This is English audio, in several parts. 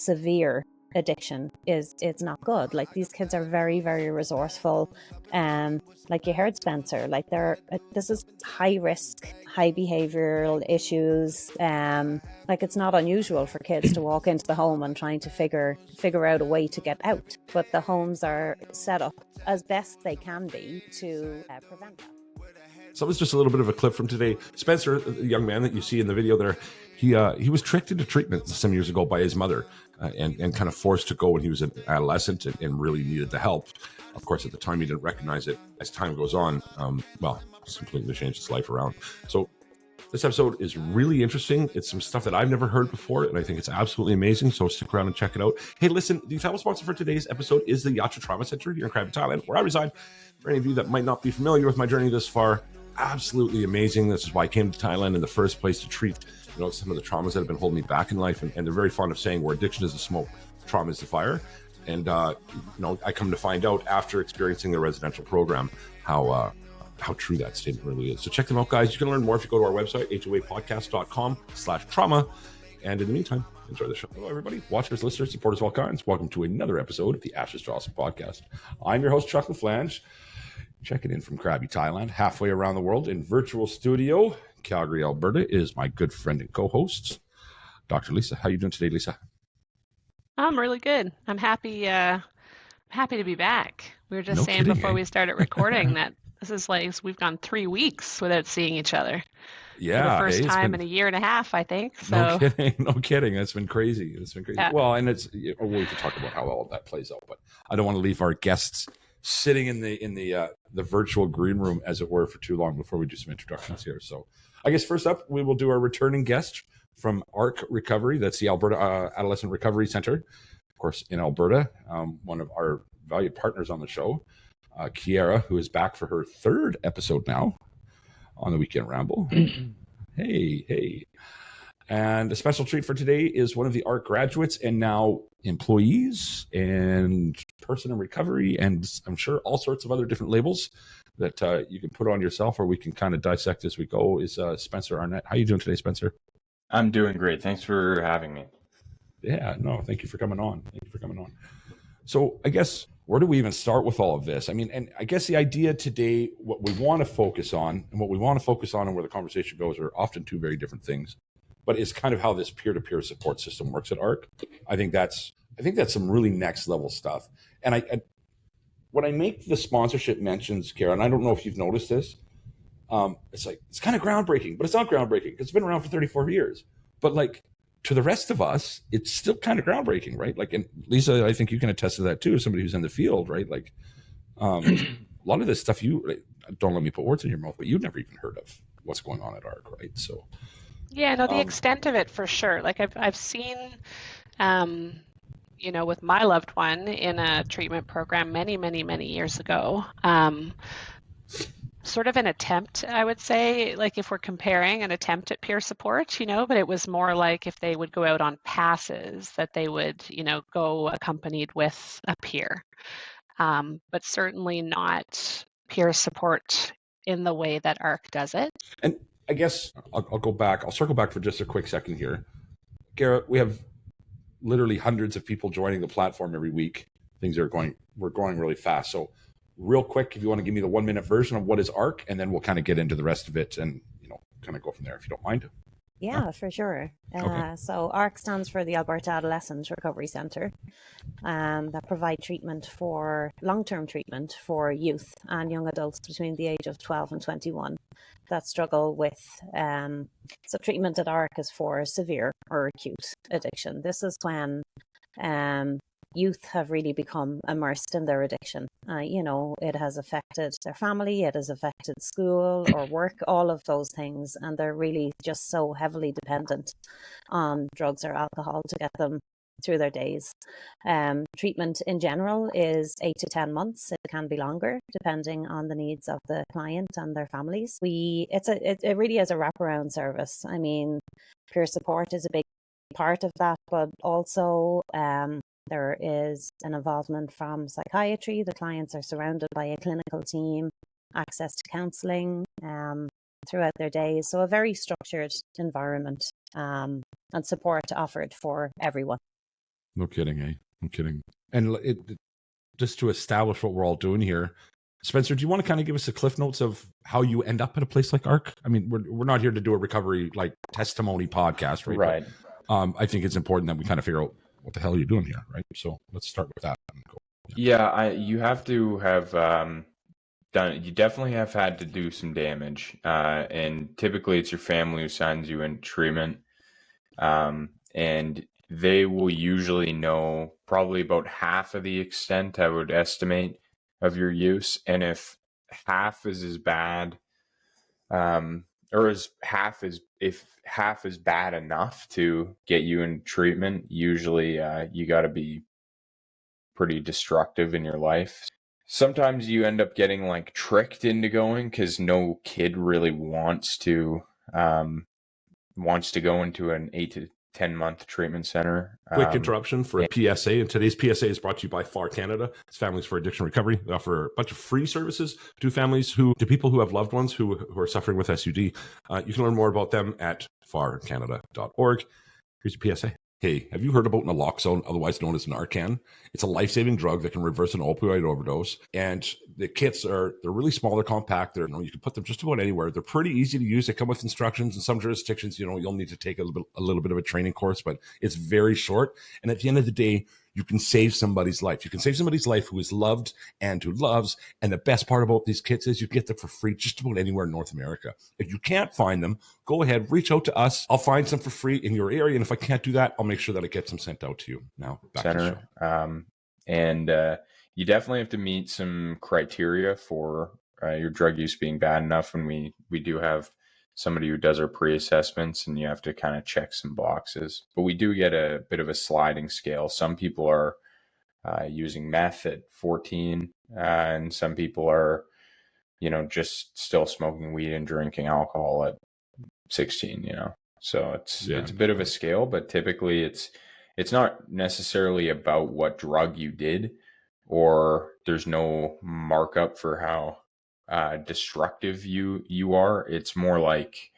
severe addiction it's not good. Like, these kids are very, very resourceful. Like you heard Spencer, like this is high risk, high behavioral issues. Like, it's not unusual for kids to walk into the home and trying to figure out a way to get out, but the homes are set up as best they can be to prevent that. So it was just a little bit of a clip from today. Spencer, the young man that you see in the video there, he was tricked into treatment some years ago by his mother, and kind of forced to go when he was an adolescent and really needed the help. Of course, at the time, he didn't recognize it. As time goes on, it's completely changed his life around. So this episode is really interesting. It's some stuff that I've never heard before, and I think it's absolutely amazing. So stick around and check it out. Hey, listen, the title sponsor for today's episode is the Yatra Trauma Center here in Krabi, Thailand, where I reside. For any of you that might not be familiar with my journey this far, absolutely amazing. This is why I came to Thailand in the first place, to treat some of the traumas that have been holding me back in life. And they're very fond of saying, where addiction is the smoke, trauma is the fire. And I come to find out after experiencing the residential program how true that statement really is. So check them out, guys. You can learn more if you go to our website, hoapodcast.com/trauma. And in the meantime, enjoy the show. Hello, everybody. Watchers, listeners, supporters of all kinds. Welcome to another episode of the Ashes to Awesome podcast. I'm your host, Chuck LaFlange, checking in from Krabi, Thailand, halfway around the world in virtual studio. Calgary, Alberta is my good friend and co-host, Dr. Lisa. How are you doing today, Lisa? I'm really good. I'm happy to be back. We were just saying before we started recording that this is like we've gone 3 weeks without seeing each other. Yeah, for the first time in a year and a half, I think. So. No kidding. That's been crazy. Yeah. Well, and we can talk about how all of that plays out, but I don't want to leave our guests sitting in the virtual green room, as it were, for too long before we do some introductions here. So I guess first up, we will do our returning guest from AARC Recovery. That's the Alberta Adolescent Recovery Center, of course, in Alberta. One of our valued partners on the show, Ciara, who is back for her third episode now on the Weekend Ramble. Hey. And a special treat for today is one of the AARC graduates and now employees and person in recovery, and I'm sure all sorts of other different labels that you can put on yourself, or we can kind of dissect as we go, is Spencer Arnett. How are you doing today, Spencer? I'm doing great. Thanks for having me. Yeah, no, thank you for coming on. So I guess, where do we even start with all of this? I mean, and I guess the idea today, what we want to focus on and where the conversation goes are often two very different things, but it's kind of how this peer-to-peer support system works at AARC. I think that's some really next level stuff. And when I make the sponsorship mentions, Ciara, and I don't know if you've noticed this, it's kind of groundbreaking, but it's not groundbreaking because it's been around for 34 years. But like, to the rest of us, it's still kind of groundbreaking, right? Like, and Lisa, I think you can attest to that too, as somebody who's in the field, right? Like, a lot of this stuff, don't let me put words in your mouth, but you've never even heard of what's going on at AARC, right? So, yeah, no, the extent of it for sure. Like I've seen, with my loved one in a treatment program many, many, many years ago. Sort of an attempt, I would say, like if we're comparing an attempt at peer support, but it was more like if they would go out on passes that they would, go accompanied with a peer, but certainly not peer support in the way that AARC does it. And I guess I'll circle back for just a quick second here. Garrett, we have literally hundreds of people joining the platform every week. We're growing really fast. So real quick, if you want to give me the 1-minute version of what is AARC, and then we'll kind of get into the rest of it and, kind of go from there, if you don't mind. Yeah, for sure. Okay. So AARC stands for the Alberta Adolescent Recovery Center, that provide long-term treatment for youth and young adults between the age of 12 and 21 that struggle with, so treatment at AARC is for severe or acute addiction. This is when youth have really become immersed in their addiction. It has affected their family, it has affected school or work, all of those things. And they're really just so heavily dependent on drugs or alcohol to get them through their days. Treatment in general is 8 to 10 months. It can be longer depending on the needs of the client and their families. It really is a wraparound service. I mean, peer support is a big part of that, but also there is an involvement from psychiatry. The clients are surrounded by a clinical team, access to counselling throughout their days. So a very structured environment and support offered for everyone. No kidding, eh? No kidding. And just to establish what we're all doing here, Spencer, do you want to kind of give us the cliff notes of how you end up at a place like AARC? I mean, we're not here to do a recovery like testimony podcast, right? Right. But, I think it's important that we kind of figure out what the hell you're doing here, right? So let's start with that. Yeah, you have to have you definitely have had to do some damage. And typically it's your family who signs you in treatment. And they will usually know probably about half of the extent, I would estimate, of your use. And if half is as bad, or if half is bad enough to get you in treatment, usually you got to be pretty destructive in your life. Sometimes you end up getting like tricked into going because no kid really wants to go into an 8 to 10 month treatment center. Quick interruption for a PSA, and today's PSA is brought to you by FAR Canada. It's Families for Addiction Recovery. They offer a bunch of free services to people who have loved ones who are suffering with SUD. You can learn more about them at farcanada.org. Here's your PSA. Hey, have you heard about naloxone, otherwise known as Narcan? It's a life-saving drug that can reverse an opioid overdose. And the kits they're really small, they're compact. You can put them just about anywhere. They're pretty easy to use. They come with instructions. In some jurisdictions, you'll need to take a little bit of a training course, but it's very short. And at the end of the day, you can save somebody's life. You can save somebody's life who is loved and who loves. And the best part about these kits is you get them for free just about anywhere in North America. If you can't find them, go ahead, reach out to us. I'll find some for free in your area. And if I can't do that, I'll make sure that I get some sent out to you. Now, back to the show. And you definitely have to meet some criteria for your drug use being bad enough. And we do have somebody who does our pre-assessments, and you have to kind of check some boxes. But we do get a bit of a sliding scale. Some people are using meth at 14, and some people are, just still smoking weed and drinking alcohol at 16, So it's a bit of a scale, but typically it's not necessarily about what drug you did, or there's no markup for how destructive you are. It's more like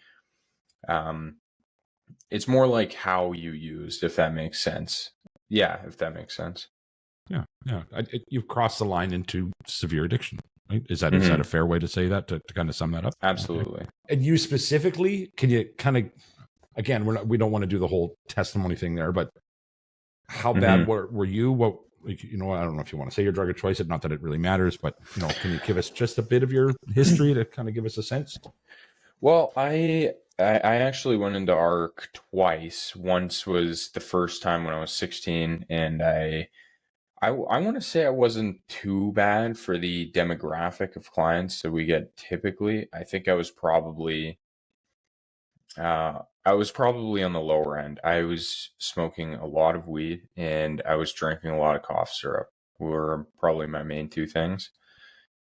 how you used, if that makes sense. Yeah, if that makes sense. Yeah. You've crossed the line into severe addiction, right? Is that a fair way to say that, to kind of sum that up? Absolutely. Okay. And you specifically, can you kind of, again, we don't want to do the whole testimony thing there, but how bad were you? What, I don't know if you want to say your drug of choice, not that it really matters, but can you give us just a bit of your history to kind of give us a sense? Well, I actually went into AARC twice. Once was the first time when I was 16, and I want to say I wasn't too bad for the demographic of clients that we get typically. I think I was probably on the lower end. I was smoking a lot of weed, and I was drinking a lot of cough syrup, were probably my main two things.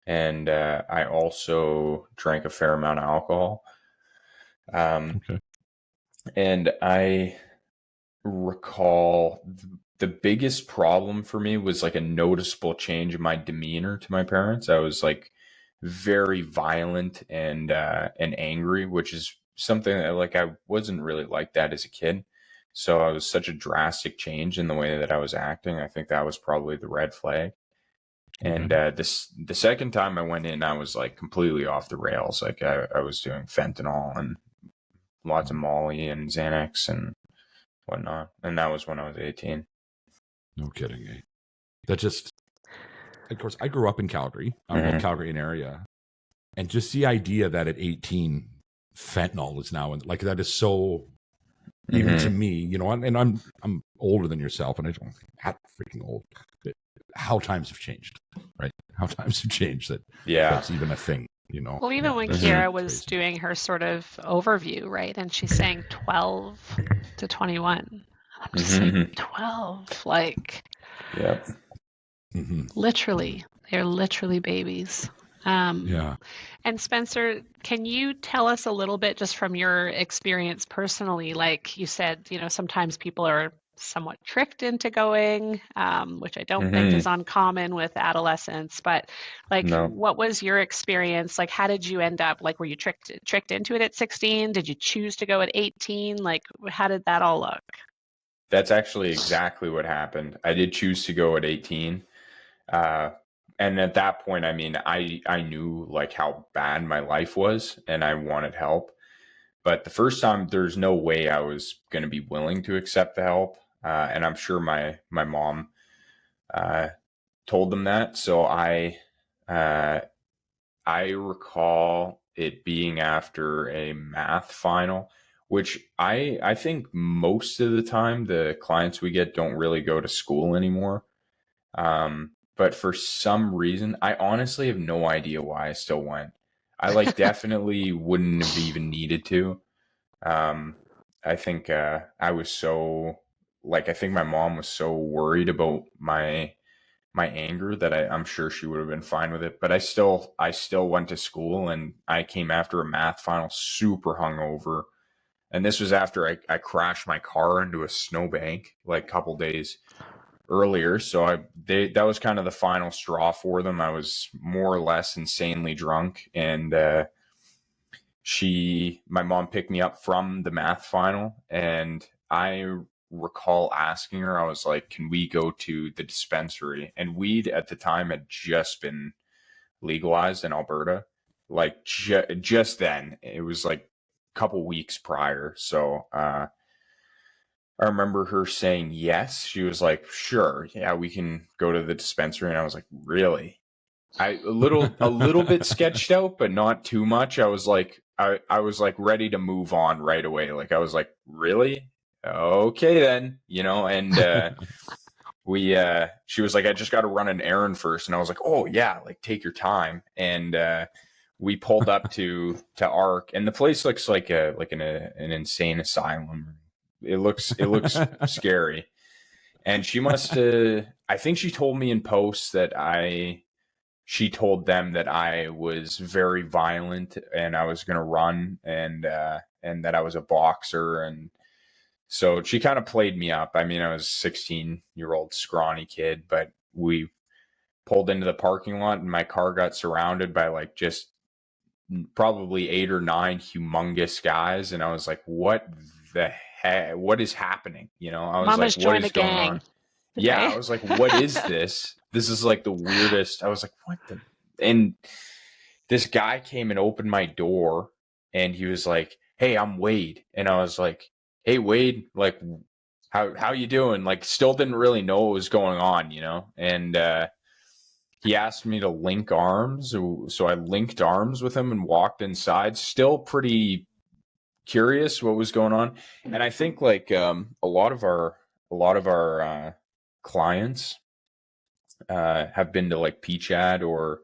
And I also drank a fair amount of alcohol. Okay. And I recall the biggest problem for me was like a noticeable change in my demeanor to my parents. I was like very violent and angry, which is something that I wasn't really like that as a kid. So I was such a drastic change in the way that I was acting. I think that was probably the red flag. And the second time I went in, I was like completely off the rails. Like I was doing fentanyl and lots of Molly and Xanax and whatnot. And that was when I was 18. No kidding, eh? That just, of course, I grew up in Calgary, Calgary area, and just the idea that at 18, fentanyl is now, like, that is so, even to me, and I'm older than yourself, and I don't think that freaking old. How times have changed, right? How times have changed that's even a thing, Well, even when Ciara was doing her sort of overview, right, and she's saying 12 to 21. I'm just like, 12, like, yep. Literally, they're literally babies. And Spencer, can you tell us a little bit just from your experience personally? Like you said, sometimes people are somewhat tricked into going, which I don't think is uncommon with adolescents, but what was your experience? Like, how did you end up, like, were you tricked into it at 16? Did you choose to go at 18? Like, how did that all look? That's actually exactly what happened. I did choose to go at 18. And at that point, I mean, I knew like how bad my life was and I wanted help. But the first time, there's no way I was going to be willing to accept the help. And I'm sure my mom told them that. So I recall it being after a math final, which I think most of the time the clients we get don't really go to school anymore. But for some reason, I honestly have no idea why I still went. I like definitely wouldn't have even needed to. I think I was so like I think my mom was so worried about my anger that I'm sure she would have been fine with it. But I still went to school, and I came after a math final super hungover. And this was after I crashed my car into a snowbank like a couple days earlier. So that was kind of the final straw for them. I was more or less insanely drunk, and my mom picked me up from the math final, and I recall asking her, I was like, can we go to the dispensary? And weed at the time had just been legalized in Alberta. Like just then, it was like a couple weeks prior. So I remember her saying yes. She was like, sure, yeah, we can go to the dispensary. And I was like, really? A little bit sketched out, but not too much. I was like ready to move on right away. Like I was like, really? Okay then, and she was like, I just got to run an errand first. And I was like, oh yeah, like take your time. And we pulled up to AARC, and the place looks like an insane asylum. It looks scary. And she must I think she told me in post that she told them that I was very violent and I was going to run, and that I was a boxer. And so she kind of played me up. I mean, I was a 16-year-old scrawny kid, but we pulled into the parking lot and my car got surrounded by like just probably 8 or 9 humongous guys. And I was like, what the heck? What is happening? I was Mama's like, what joined is a going gang on? today. Yeah, I was like, what is this? This is like the weirdest. I was like, what the? And this guy came and opened my door, and he was like, hey, I'm Wade. And I was like, hey, Wade, like, how you doing? Like, still didn't really know what was going on, And he asked me to link arms. So I linked arms with him and walked inside, still pretty curious what was going on. And I think like a lot of our clients have been to like PCHAD or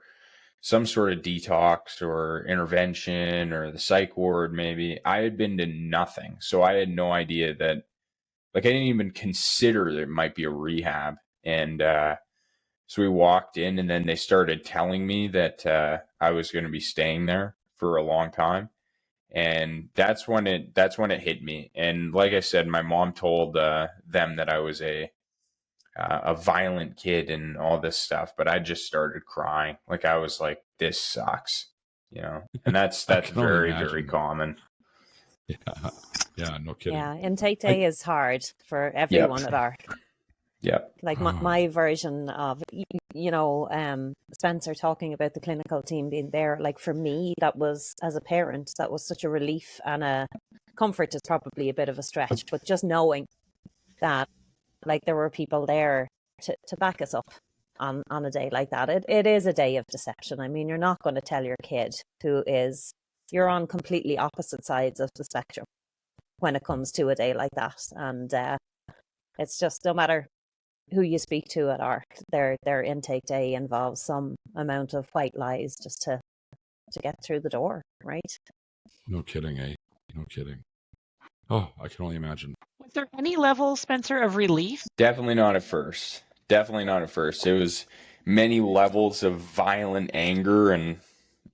some sort of detox or intervention or the psych ward. Maybe I had been to nothing, so I had no idea that, like, I didn't even consider there might be a rehab. And so we walked in, and then they started telling me that I was going to be staying there for a long time. And that's when it hit me. And like I said, my mom told them that I was a violent kid and all this stuff, but I just started crying. Like I was like, this sucks, and that's very, very common. Yeah, no kidding. Yeah, intake day is hard for everyone at AARC. Yep. Like my version of, Spencer talking about the clinical team being there. Like for me, that was, as a parent, that was such a relief, and a comfort is probably a bit of a stretch, but just knowing that like there were people there to back us up on a day like that. It is a day of deception. I mean, you're not going to tell your kid you're on completely opposite sides of the spectrum when it comes to a day like that. And it's just, no matter who you speak to at AARC, their intake day involves some amount of white lies just to get through the door, right? No kidding, eh? No kidding. Oh, I can only imagine. Was there any level, Spencer, of relief? Definitely not at first. It was many levels of violent anger, and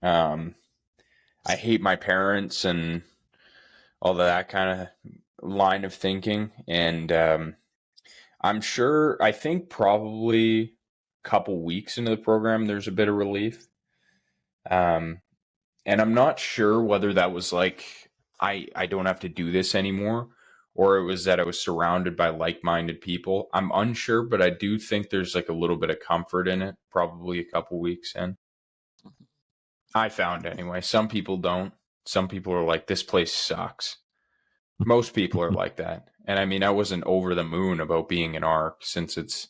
I hate my parents and all that kind of line of thinking. And I think probably a couple weeks into the program, there's a bit of relief. And I'm not sure whether that was like, I don't have to do this anymore, or it was that I was surrounded by like-minded people. I'm unsure, but I do think there's like a little bit of comfort in it, probably a couple weeks in. I found anyway. Some people don't. Some people are like, this place sucks. Most people are like that. And I mean, I wasn't over the moon about being in AARC since it's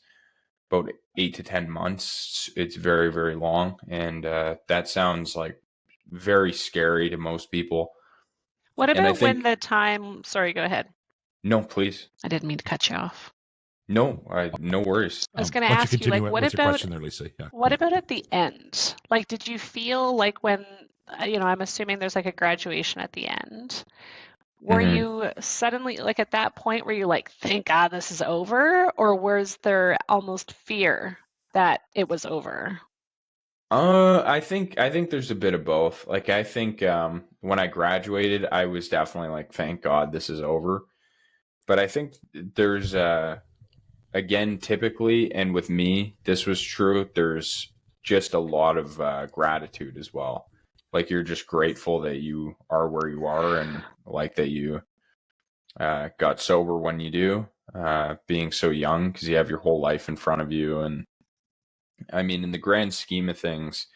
about 8 to 10 months. It's very, very long. And that sounds like very scary to most people. What And I about when think, the time, sorry, go ahead. no, please. I didn't mean to cut you off. No, no worries. I was going to Why don't ask you, continue like, what with your about question there, Lisa? Yeah. what about at the end? Like, did you feel like when, I'm assuming there's like a graduation at the end. Were Mhm. you suddenly, like at that point, were you like, thank God this is over? Or was there almost fear that it was over? I think there's a bit of both. Like I think when I graduated, I was definitely like, thank God this is over. But I think there's again, typically, and with me, this was true. There's just a lot of gratitude as well. Like you're just grateful that you are where you are, and like that you got sober when you do, being so young because you have your whole life in front of you. And I mean, in the grand scheme of things,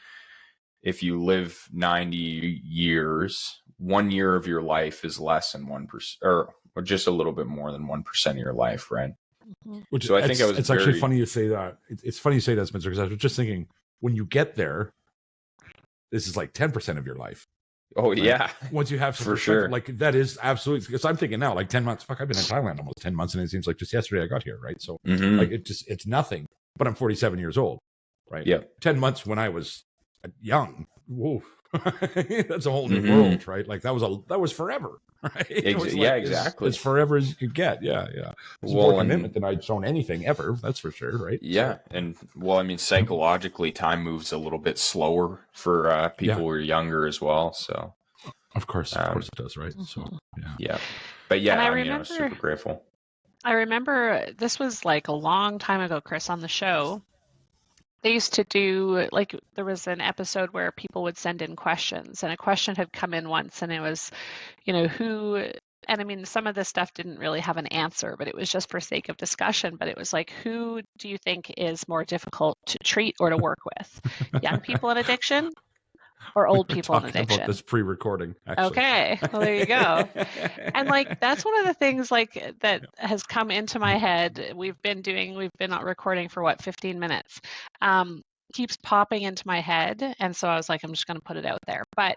if you live 90 years, 1 year of your life is less than 1%, or just a little bit more than 1% of your life, right? Which So I think it's actually funny you say that. It's funny you say that, Spencer, because I was just thinking when you get there, this is like 10% of your life. Oh, Right? yeah. Once you have some For perspective, sure. like that is absolutely, because I'm thinking now, like 10 months, fuck, I've been in Thailand almost 10 months and it seems like just yesterday I got here, right? So like it's nothing, but I'm 47 years old, right? Yeah. 10 months when I was young, whoa, that's a whole new world, right? Like that was forever, right? Exactly. As forever as you could get. Yeah. It's more commitment than I'd shown anything ever, that's for sure, right? Yeah. So. And well, I mean, psychologically, time moves a little bit slower for people who are younger as well. So of course it does, right? So yeah. But yeah, And I mean, I was super grateful. I remember this was like a long time ago, Chris, on the show. They used to do, like, there was an episode where people would send in questions, and a question had come in once, and it was, who, and I mean, some of this stuff didn't really have an answer, but it was just for sake of discussion. But it was like, who do you think is more difficult to treat or to work with? Young people in addiction or old people in addiction? About this pre-recording, actually. Okay, well, there you go. And like that's one of the things like that has come into my head. We've been not recording for 15 minutes. Keeps popping into my head, and so I was like, I'm just going to put it out there. But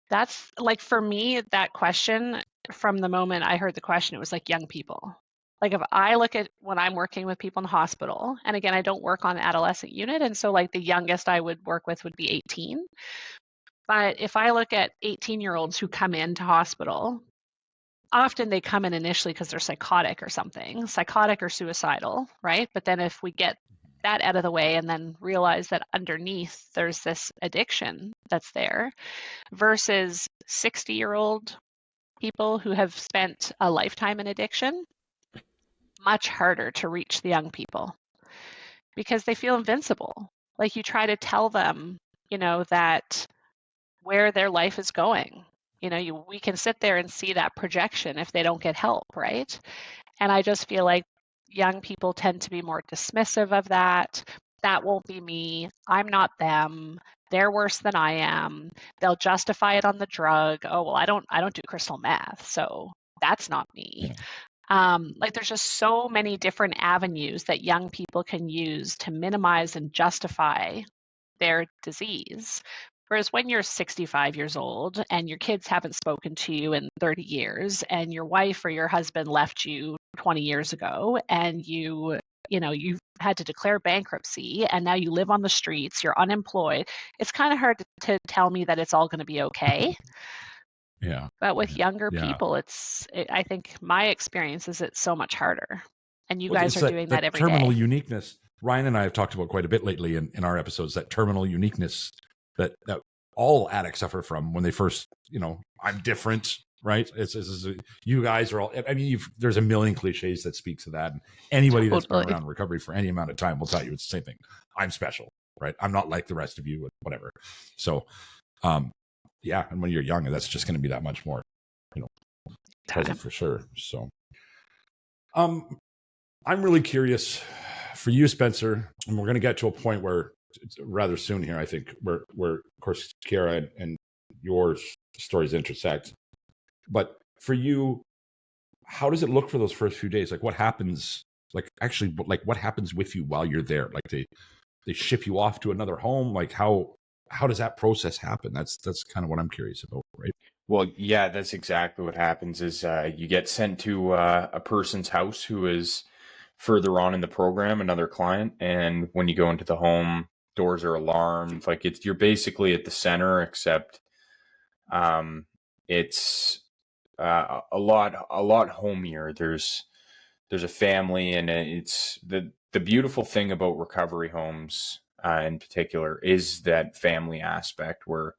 that's like for me, that question from the moment I heard the question, it was like young people. Like if I look at when I'm working with people in the hospital, and again, I don't work on the adolescent unit, and so like the youngest I would work with would be 18. But if I look at 18-year-olds who come into hospital, often they come in initially because they're psychotic or something, psychotic or suicidal, right? But then if we get that out of the way and then realize that underneath there's this addiction that's there versus 60-year-old people who have spent a lifetime in addiction, much harder to reach the young people because they feel invincible. Like you try to tell them, that where their life is going. We can sit there and see that projection if they don't get help, right? And I just feel like young people tend to be more dismissive of that. That won't be me. I'm not them. They're worse than I am. They'll justify it on the drug. Oh, well, I don't do crystal meth, so that's not me. Like there's just so many different avenues that young people can use to minimize and justify their disease. Whereas when you're 65 years old and your kids haven't spoken to you in 30 years and your wife or your husband left you 20 years ago and you've had to declare bankruptcy and now you live on the streets, you're unemployed, it's kind of hard to tell me that it's all going to be okay. Yeah. But with younger people, I think my experience is it's so much harder. And you guys are doing that every day. Terminal uniqueness. Ryan and I have talked about quite a bit lately in our episodes, that terminal uniqueness that all addicts suffer from when they first, I'm different, right? It's you guys are all, I mean, there's a million cliches that speaks to that. And anybody that's been around recovery for any amount of time will tell you it's the same thing. I'm special, right? I'm not like the rest of you, whatever. So, and when you're young, that's just going to be that much more, present for sure. So, I'm really curious for you, Spencer, and we're going to get to a point where it's rather soon here, I think, where of course, Ciara and your stories intersect. But for you, how does it look for those first few days? Like, what happens? Like, actually, like, what happens with you while you're there? Like, they ship you off to another home. Like, how does that process happen? That's kind of what I'm curious about, right? Well, yeah, that's exactly what happens is you get sent to a person's house who is further on in the program, another client. And when you go into the home, doors are alarmed. Like you're basically at the center, except it's a lot homier. There's a family, and it's the beautiful thing about recovery homes in particular is that family aspect where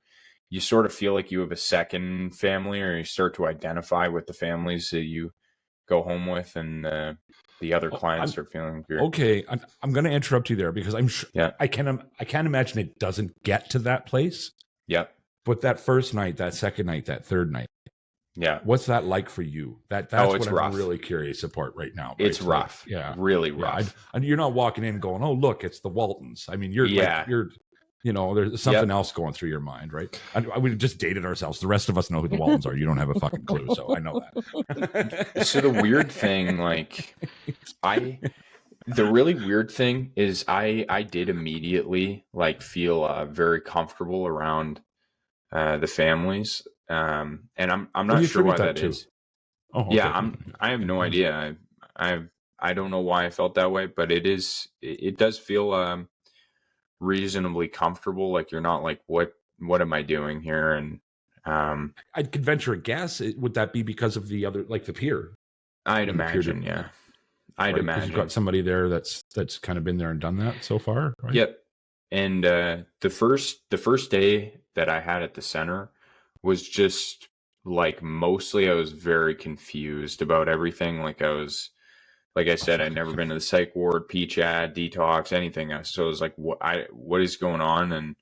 you sort of feel like you have a second family, or you start to identify with the families that you go home with, and the other clients are feeling weird. Okay, I'm going to interrupt you there because I'm sure Yeah. I can't imagine it doesn't get to that place. Yep. But that first night, that second night, that third night, yeah, what's that like for you? That's what I'm rough. Really curious about right now. Right? It's rough. Yeah, really rough. And you're not walking in going, "Oh, look, it's the Waltons." I mean, you're there's something else going through your mind, right? We just dated ourselves. The rest of us know who the Waltons are. You don't have a fucking clue, so I know that. So the weird thing, like, the really weird thing is I did immediately like feel very comfortable around the families, and I'm not sure why that is. Oh, okay. Yeah, I have no idea. I don't know why I felt that way, but it does feel reasonably comfortable. Like you're not like, what am I doing here? And I could venture a guess. Would that be because of the other, like the peer? I'd imagine, yeah. I'd imagine you've got somebody there that's kind of been there and done that so far, right? Yep. And the first day that I had at the center was just like mostly I was very confused about everything. Like I said, I'd never been to the psych ward, PCHAD, detox, anything else. So I was like, what is going on? And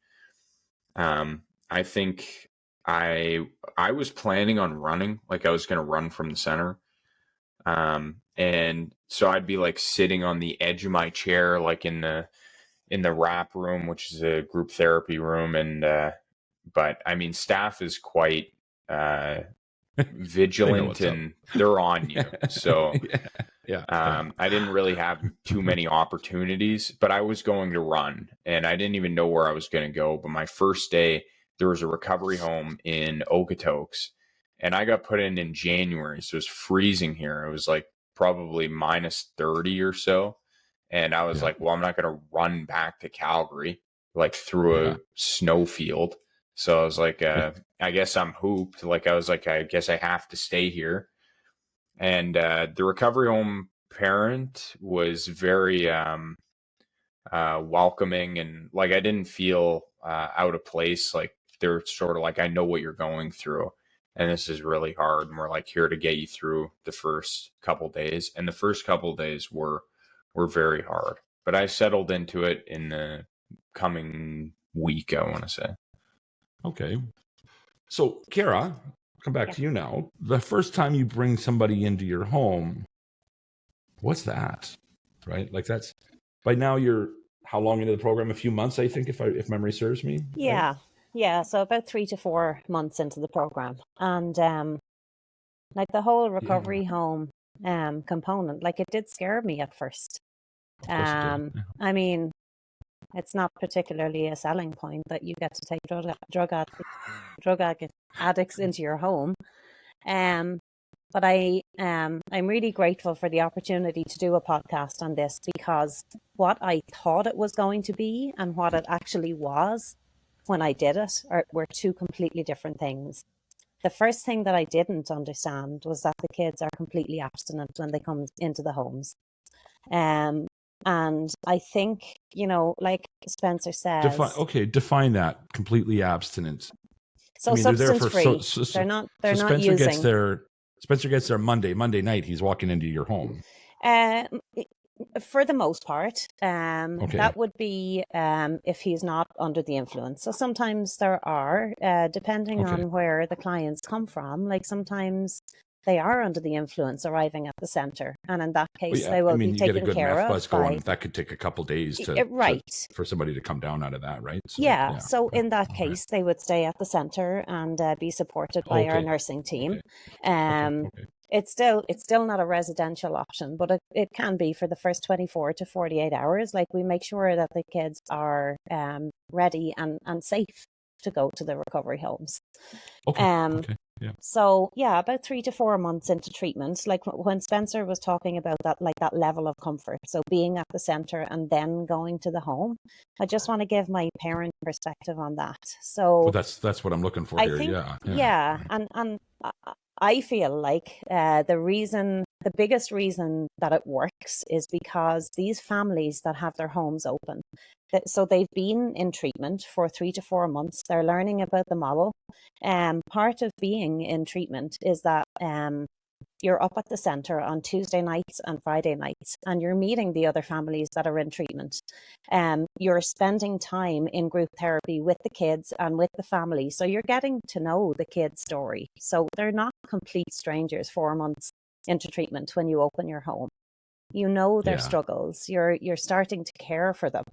I think I was planning on running, like I was going to run from the center. And so I'd be like sitting on the edge of my chair, like in the wrap room, which is a group therapy room. And, but I mean, staff is quite, vigilant and they're on you. So, I didn't really have too many opportunities, but I was going to run and I didn't even know where I was going to go. But my first day, there was a recovery home in Okotoks and I got put in January. So it was freezing here. It was like probably minus 30 or so. And I was like, well, I'm not going to run back to Calgary, like through a snow field. So I was like, I guess I'm hooped. Like, I was like, I guess I have to stay here. And the recovery home parent was very welcoming. And like, I didn't feel out of place. Like, they're sort of like, I know what you're going through. And this is really hard. And we're like here to get you through the first couple days. And the first couple days were very hard, but I settled into it in the coming week, I want to say. Okay. So, Ciara, come back to you now. The first time you bring somebody into your home, what's that? Right? Like that's, by now you're how long into the program? A few months, I think, if memory serves me. Yeah. Right? Yeah. So about 3 to 4 months into the program. And like the whole recovery home component, like it did scare me at first. I mean, it's not particularly a selling point that you get to take drug addicts into your home. But I'm really grateful for the opportunity to do a podcast on this, because what I thought it was going to be and what it actually was when I did it were two completely different things. The first thing that I didn't understand was that the kids are completely abstinent when they come into the homes. And I think, like Spencer says... Define that, completely abstinent. So substance free. They're not using... Spencer gets there Monday night, he's walking into your home. For the most part, that would be if he's not under the influence. So sometimes there are, depending on where the clients come from, like sometimes they are under the influence arriving at the centre, and in that Well, case yeah, they will be you get a taken good care meth of buzz by going. That could take a couple days right. for somebody to come down out of that, right? So, Yeah, so in that All case, they would stay at the centre and be supported by right. our Okay. nursing team. Okay. It's still not a residential option, but it can be for the first 24 to 48 hours. Like, we make sure that the kids are ready and safe to go to the recovery homes. Okay. Yeah. So yeah, about 3 to 4 months into treatment, like when Spencer was talking about that, like that level of comfort, so being at the centre and then going to the home, I just want to give my parent perspective on that. So Well, that's what I'm looking for I here. think, Yeah. and I feel like the biggest reason that it works is because these families that have their homes open, so they've been in treatment for 3 to 4 months, they're learning about the model. Part of being in treatment is that you're up at the centre on Tuesday nights and Friday nights, and you're meeting the other families that are in treatment. You're spending time in group therapy with the kids and with the family. So you're getting to know the kids' story. So they're not complete strangers 4 months into treatment when you open your home. You know their struggles. You're starting to care for them.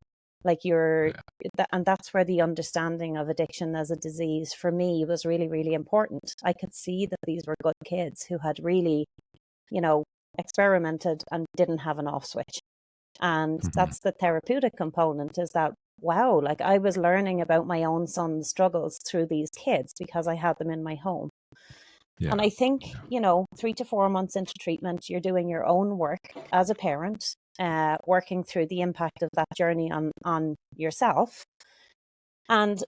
Like and that's where the understanding of addiction as a disease for me was really, really important. I could see that these were good kids who had really, experimented and didn't have an off switch. And that's the therapeutic component, is that, wow, like I was learning about my own son's struggles through these kids because I had them in my home. Yeah. And I think, 3 to 4 months into treatment, you're doing your own work as a parent, working through the impact of that journey on yourself. And,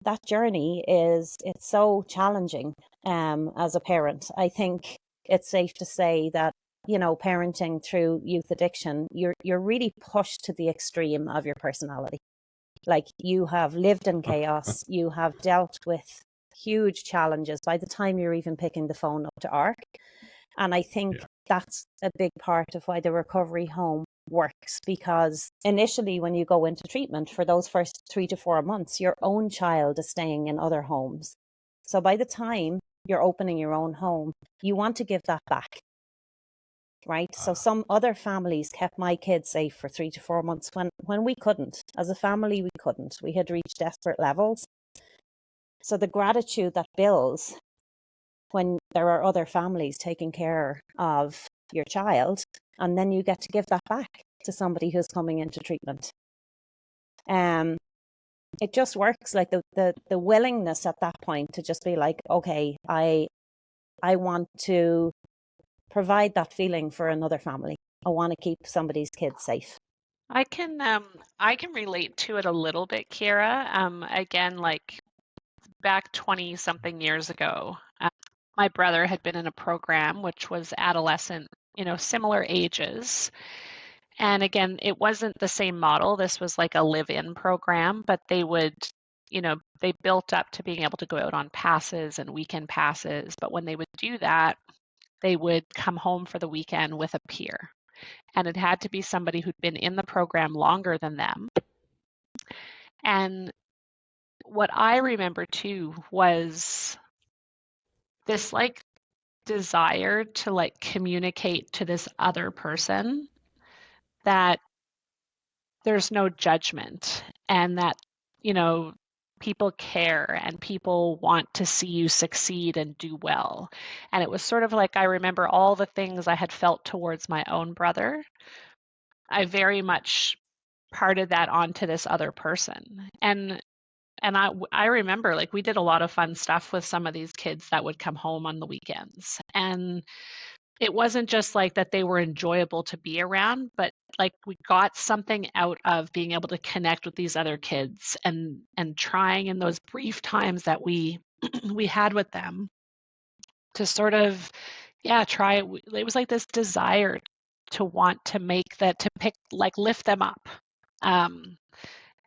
that journey it's so challenging as a parent. I think it's safe to say that, parenting through youth addiction, you're really pushed to the extreme of your personality. Like, you have lived in chaos, you have dealt with huge challenges by the time you're even picking the phone up to AARC. And I think that's a big part of why the recovery home works, because initially when you go into treatment for those first 3 to 4 months, your own child is staying in other homes. So by the time you're opening your own home, you want to give that back. Right. So some other families kept my kids safe for 3 to 4 months when we couldn't. As a family, we couldn't. We had reached desperate levels. So the gratitude that builds when there are other families taking care of your child, and then you get to give that back to somebody who's coming into treatment. It just works, like the willingness at that point to just be like, okay, I want to provide that feeling for another family. I want to keep somebody's kids safe. I can relate to it a little bit, Ciara. Again, like back 20 something years ago, my brother had been in a program which was adolescent, similar ages. And again, it wasn't the same model. This was like a live-in program, but they would, they built up to being able to go out on passes and weekend passes. But when they would do that, they would come home for the weekend with a peer. And it had to be somebody who'd been in the program longer than them. And what I remember too was this like desire to like communicate to this other person that there's no judgment, and that, people care and people want to see you succeed and do well. And it was sort of like, I remember all the things I had felt towards my own brother. I very much parted that onto this other person. And I remember, like, we did a lot of fun stuff with some of these kids that would come home on the weekends. And it wasn't just like that they were enjoyable to be around, but like we got something out of being able to connect with these other kids and trying in those brief times that we we had with them to sort of try. It was like this desire to want to make that, to pick, like, lift them up.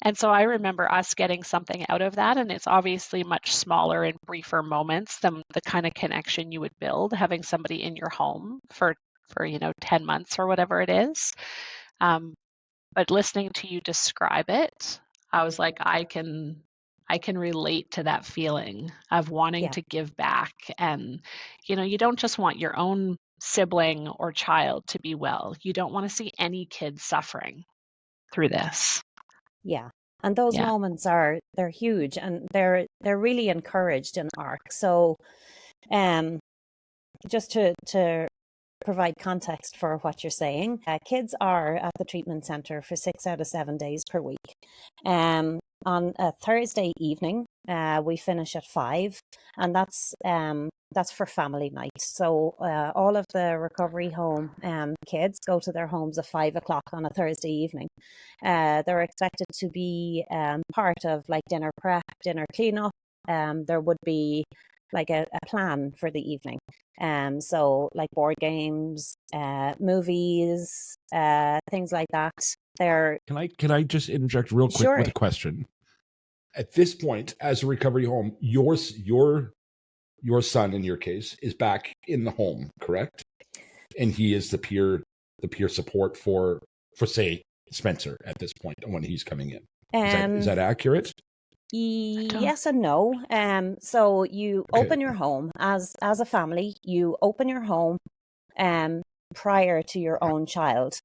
And so I remember us getting something out of that, and it's obviously much smaller and briefer moments than the kind of connection you would build having somebody in your home for 10 months or whatever it is. But listening to you describe it, I was like, I can I can relate to that feeling of wanting Yeah. to give back. And, you don't just want your own sibling or child to be well. You don't want to see any kid suffering through this. Yeah. And those Yeah. moments they're huge, and they're really encouraged in AARC. So just to provide context for what you're saying, kids are at the treatment centre for 6 out of 7 days per week. On a Thursday evening, we finish at 5, and that's for family night. So all of the recovery home kids go to their homes at 5 o'clock on a Thursday evening. They're expected to be part of like dinner prep, dinner cleanup. There would be like a plan for the evening. So like board games, movies, things like that. Can I just interject real quick with a question? At this point, as a recovery home, your son in your case is back in the home, correct? And he is the peer support for say Spencer at this point when he's coming in. Is that accurate? Yes and no. So you open your home as a family. You open your home prior to your own child.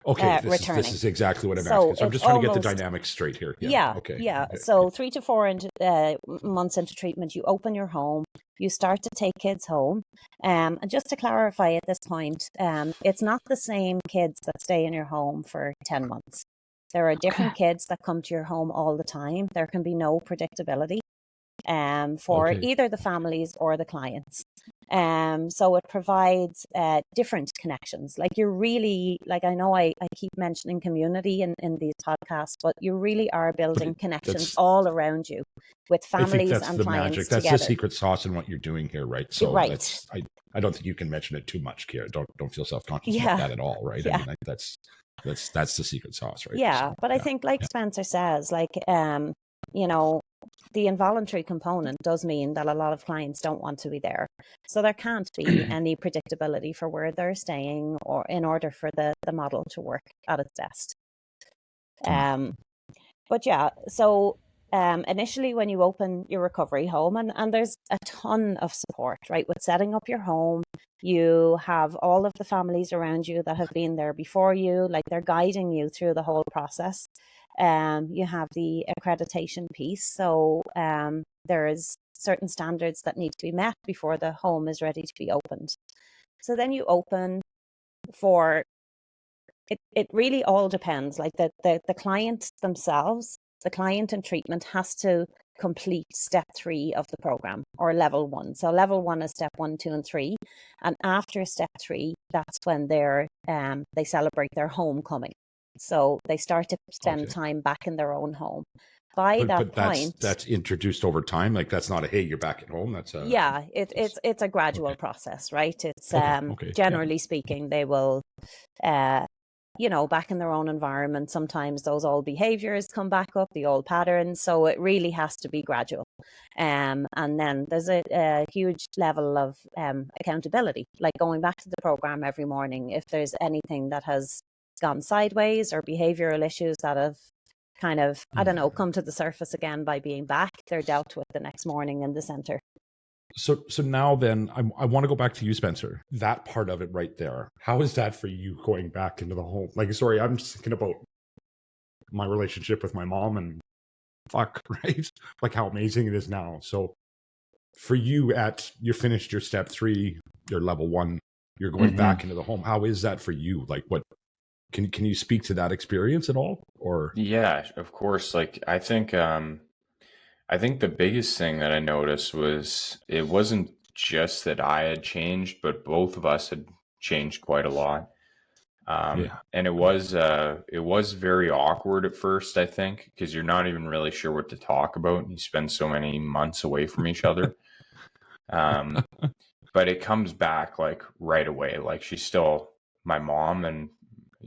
Okay, returning. This is exactly what I'm asking. So I'm just trying to get the dynamics straight here. Yeah. Okay. Yeah. So 3 to 4 months into treatment, you open your home. You start to take kids home. And just to clarify at this point, it's not the same kids that stay in your home for 10 months. There are different kids that come to your home all the time. There can be no predictability for either the families or the clients. So it provides different connections. Like you're really, like I know I keep mentioning community in these podcasts, but you really are building connections all around you with families and clients magic. That's together. the secret sauce in what you're doing here, right? So I don't think you can mention it too much, Ciara. Don't feel self-conscious about that at all, right? Yeah. I mean, that's the secret sauce, right? Yeah, so, but I think like Spencer says, like the involuntary component does mean that a lot of clients don't want to be there. So there can't be any predictability for where they're staying or in order for the model to work at its best. But yeah, so initially when you open your recovery home, and there's a ton of support, right? With setting up your home, you have all of the families around you that have been there before you, like they're guiding you through the whole process. You have the accreditation piece. So there's certain standards that need to be met before the home is ready to be opened. So then you open for, it really all depends. Like the client themselves, the client in treatment has to complete step 3 of the program, or level 1. So level 1 is step 1, 2, and 3. And after step 3, that's when they celebrate their homecoming. So they start to spend time back in their own home. By that point, that's introduced over time. Like that's not a hey, you're back at home. That's it's a gradual process, right? It's generally speaking, they will back in their own environment. Sometimes those old behaviors come back up, the old patterns. So it really has to be gradual. And then there's a huge level of accountability, like going back to the program every morning. If there's anything that has gone sideways or behavioral issues that have kind of, come to the surface again by being back, they're dealt with the next morning in the centre. So now then, I want to go back to you, Spencer. That part of it right there. How is that for you going back into the home? Like, sorry, I'm just thinking about my relationship with my mom and right? Like how amazing it is now. So for you you finished your step 3, your level 1, you're going back into the home. How is that for you? Like what, can you speak to that experience at all? Or yeah, of course. Like I think the biggest thing that I noticed was it wasn't just that I had changed, but both of us had changed quite a lot. And it was very awkward at first, I think, because you're not even really sure what to talk about. And you spend so many months away from each other. But it comes back like right away. Like she's still my mom, and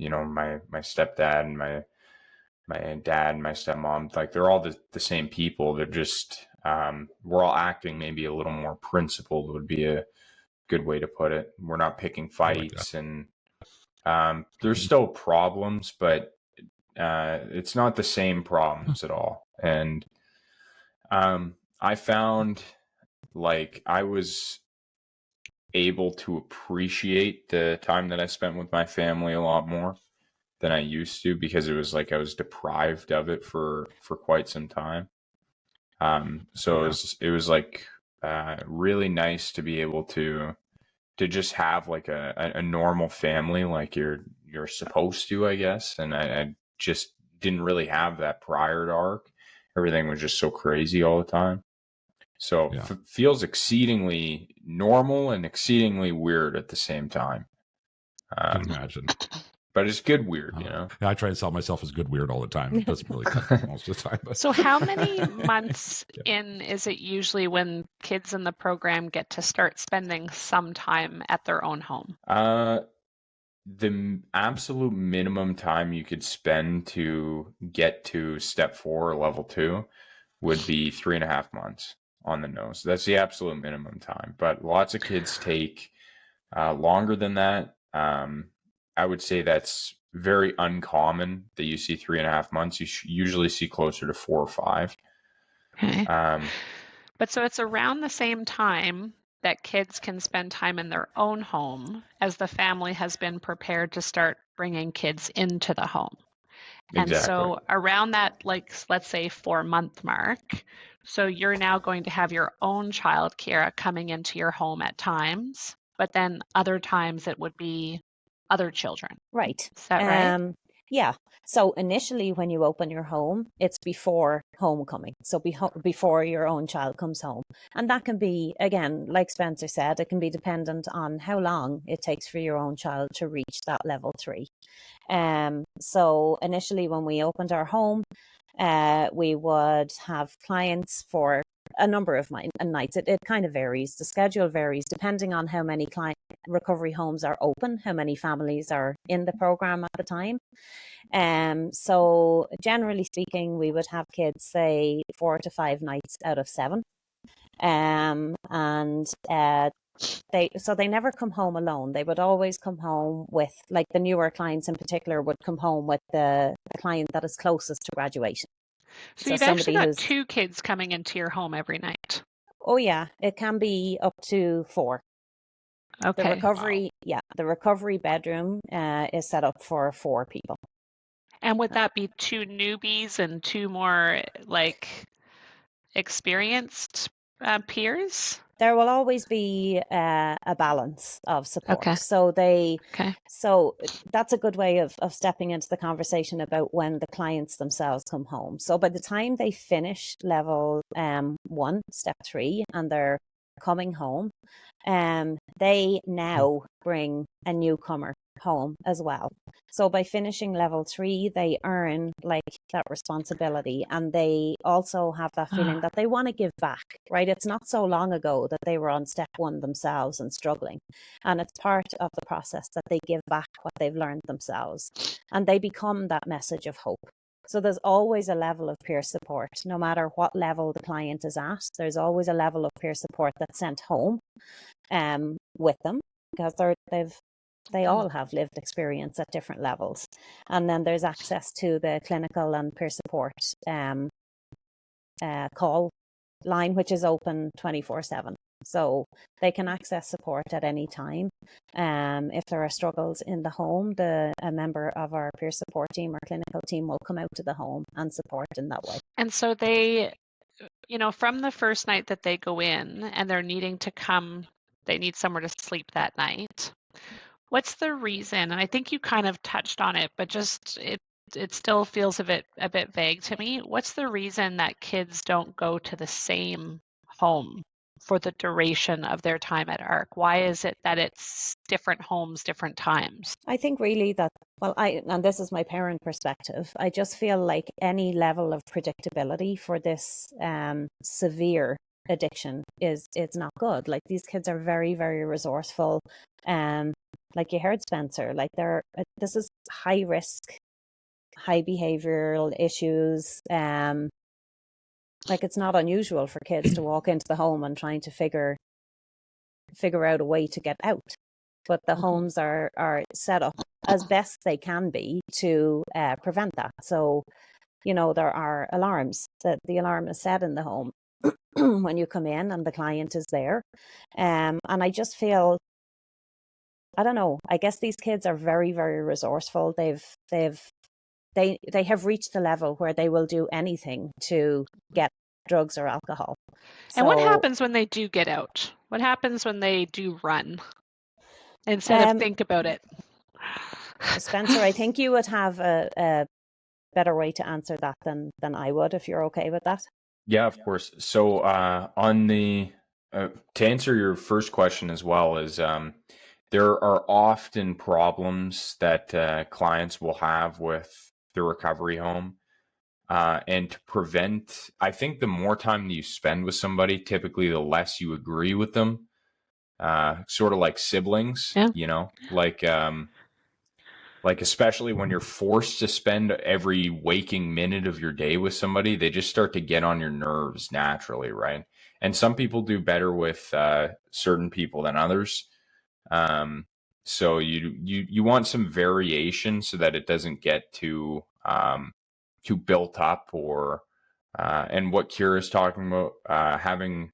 my stepdad and my dad and my stepmom, like they're all the same people. They're just we're all acting maybe a little more principled would be a good way to put it. We're not picking fights, and there's still problems, but it's not the same problems at all. And I found like I was able to appreciate the time that I spent with my family a lot more than I used to, because it was like I was deprived of it for quite some time. So Yeah. it was like really nice to be able to just have like a normal family like you're supposed to, I guess. And I just didn't really have that prior to ARC. Everything was just so crazy all the time. So Yeah. feels exceedingly normal and exceedingly weird at the same time. I can imagine. But it's good weird, you know? I try and sell myself as good weird all the time. It doesn't really cut most of the time. But So how many months in is it usually when kids in the program get to start spending some time at their own home? The absolute minimum time you could spend to get to step 4 or level 2 would be 3.5 months on the nose. That's the absolute minimum time. But lots of kids take longer than that. I would say that's very uncommon that you see 3.5 months. You usually see closer to 4 or 5. Okay. Um, But so it's around the same time that kids can spend time in their own home as the family has been prepared to start bringing kids into the home. And exactly. so around that, like, let's say 4-month mark, so you're now going to have your own child, Ciara, coming into your home at times, but then other times it would be other children. Right. Is that right? Yeah. So initially, when you open your home, it's before homecoming. So before your own child comes home. And that can be, again, like Spencer said, it can be dependent on how long it takes for your own child to reach that level 3. So initially, when we opened our home, we would have clients for a number of nights. It kind of varies. The schedule varies depending on how many recovery homes are open, how many families are in the program at the time. So generally speaking, we would have kids say 4 to 5 nights out of 7. And they never come home alone. They would always come home with, like the newer clients in particular, would come home with the client that is closest to graduation. So you've actually got 2 kids coming into your home every night. Oh yeah, it can be up to 4. Okay. The recovery bedroom is set up for 4 people. And would that be 2 newbies and 2 more like experienced peers? There will always be a balance of support. Okay. So that's a good way of stepping into the conversation about when the clients themselves come home. So by the time they finish level 1, step 3, and they're coming home, they now bring a newcomer home as well. So by finishing level 3, they earn like that responsibility, and they also have that feeling that they want to give back, right? It's not so long ago that they were on step 1 themselves and struggling, and it's part of the process that they give back what they've learned themselves, and they become that message of hope. So there's always a level of peer support, no matter what level the client is at. There's always a level of peer support that's sent home with them, because they all have lived experience at different levels. And then there's access to the clinical and peer support call line, which is open 24/7. So they can access support at any time. If there are struggles in the home, a member of our peer support team or clinical team will come out to the home and support in that way. And so they, from the first night that they go in and they're needing to come, they need somewhere to sleep that night. What's the reason? And I think you kind of touched on it, but just it still feels a bit vague to me. What's the reason that kids don't go to the same home for the duration of their time at ARC? Why is it that it's different homes, different times? I think really that, and this is my parent perspective, I just feel like any level of predictability for this severe addiction it's not good. Like, these kids are very, very resourceful. Like you heard Spencer, like this is high risk, high behavioral issues. Like, it's not unusual for kids to walk into the home and trying to figure out a way to get out. But the homes are set up as best they can be to prevent that. So there are alarms, that the alarm is set in the home when you come in and the client is there. And I just feel, I don't know, I guess these kids are very, very resourceful. They have reached the level where they will do anything to get drugs or alcohol. And what So, happens when they do get out? What happens when they do run instead of think about it? Spencer, I think you would have a better way to answer that than I would, if you're okay with that. Yeah, of course. So to answer your first question as well, is there are often problems that clients will have with the recovery home. And to prevent, I think the more time that you spend with somebody, typically the less you agree with them. Sort of like siblings, Yeah. Like especially when you're forced to spend every waking minute of your day with somebody, they just start to get on your nerves naturally, right? And some people do better with certain people than others. So you want some variation so that it doesn't get too built up, or and what Ciara is talking about, having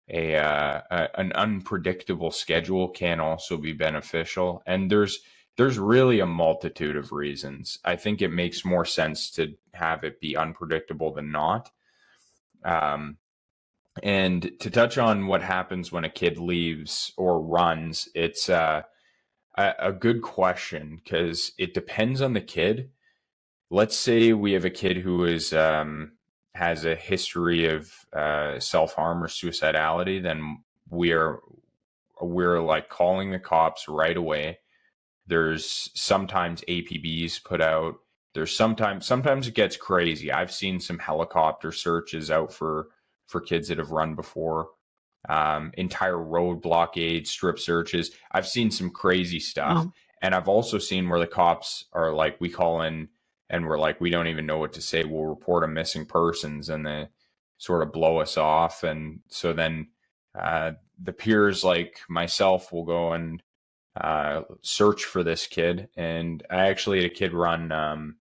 an unpredictable schedule can also be beneficial. And there's really a multitude of reasons. I think it makes more sense to have it be unpredictable than not. And to touch on what happens when a kid leaves or runs, it's a good question, because it depends on the kid. Let's say we have a kid who is has a history of self-harm or suicidality, then we're like calling the cops right away. There's sometimes APBs put out. There's sometimes it gets crazy. I've seen some helicopter searches out for kids that have run before. Entire road blockades, strip searches. I've seen some crazy stuff. Oh. And I've also seen where the cops are like, we call in and we're like, we don't even know what to say. We'll report a missing persons, and they sort of blow us off. And so then the peers like myself will go and search for this kid. And I actually had a kid run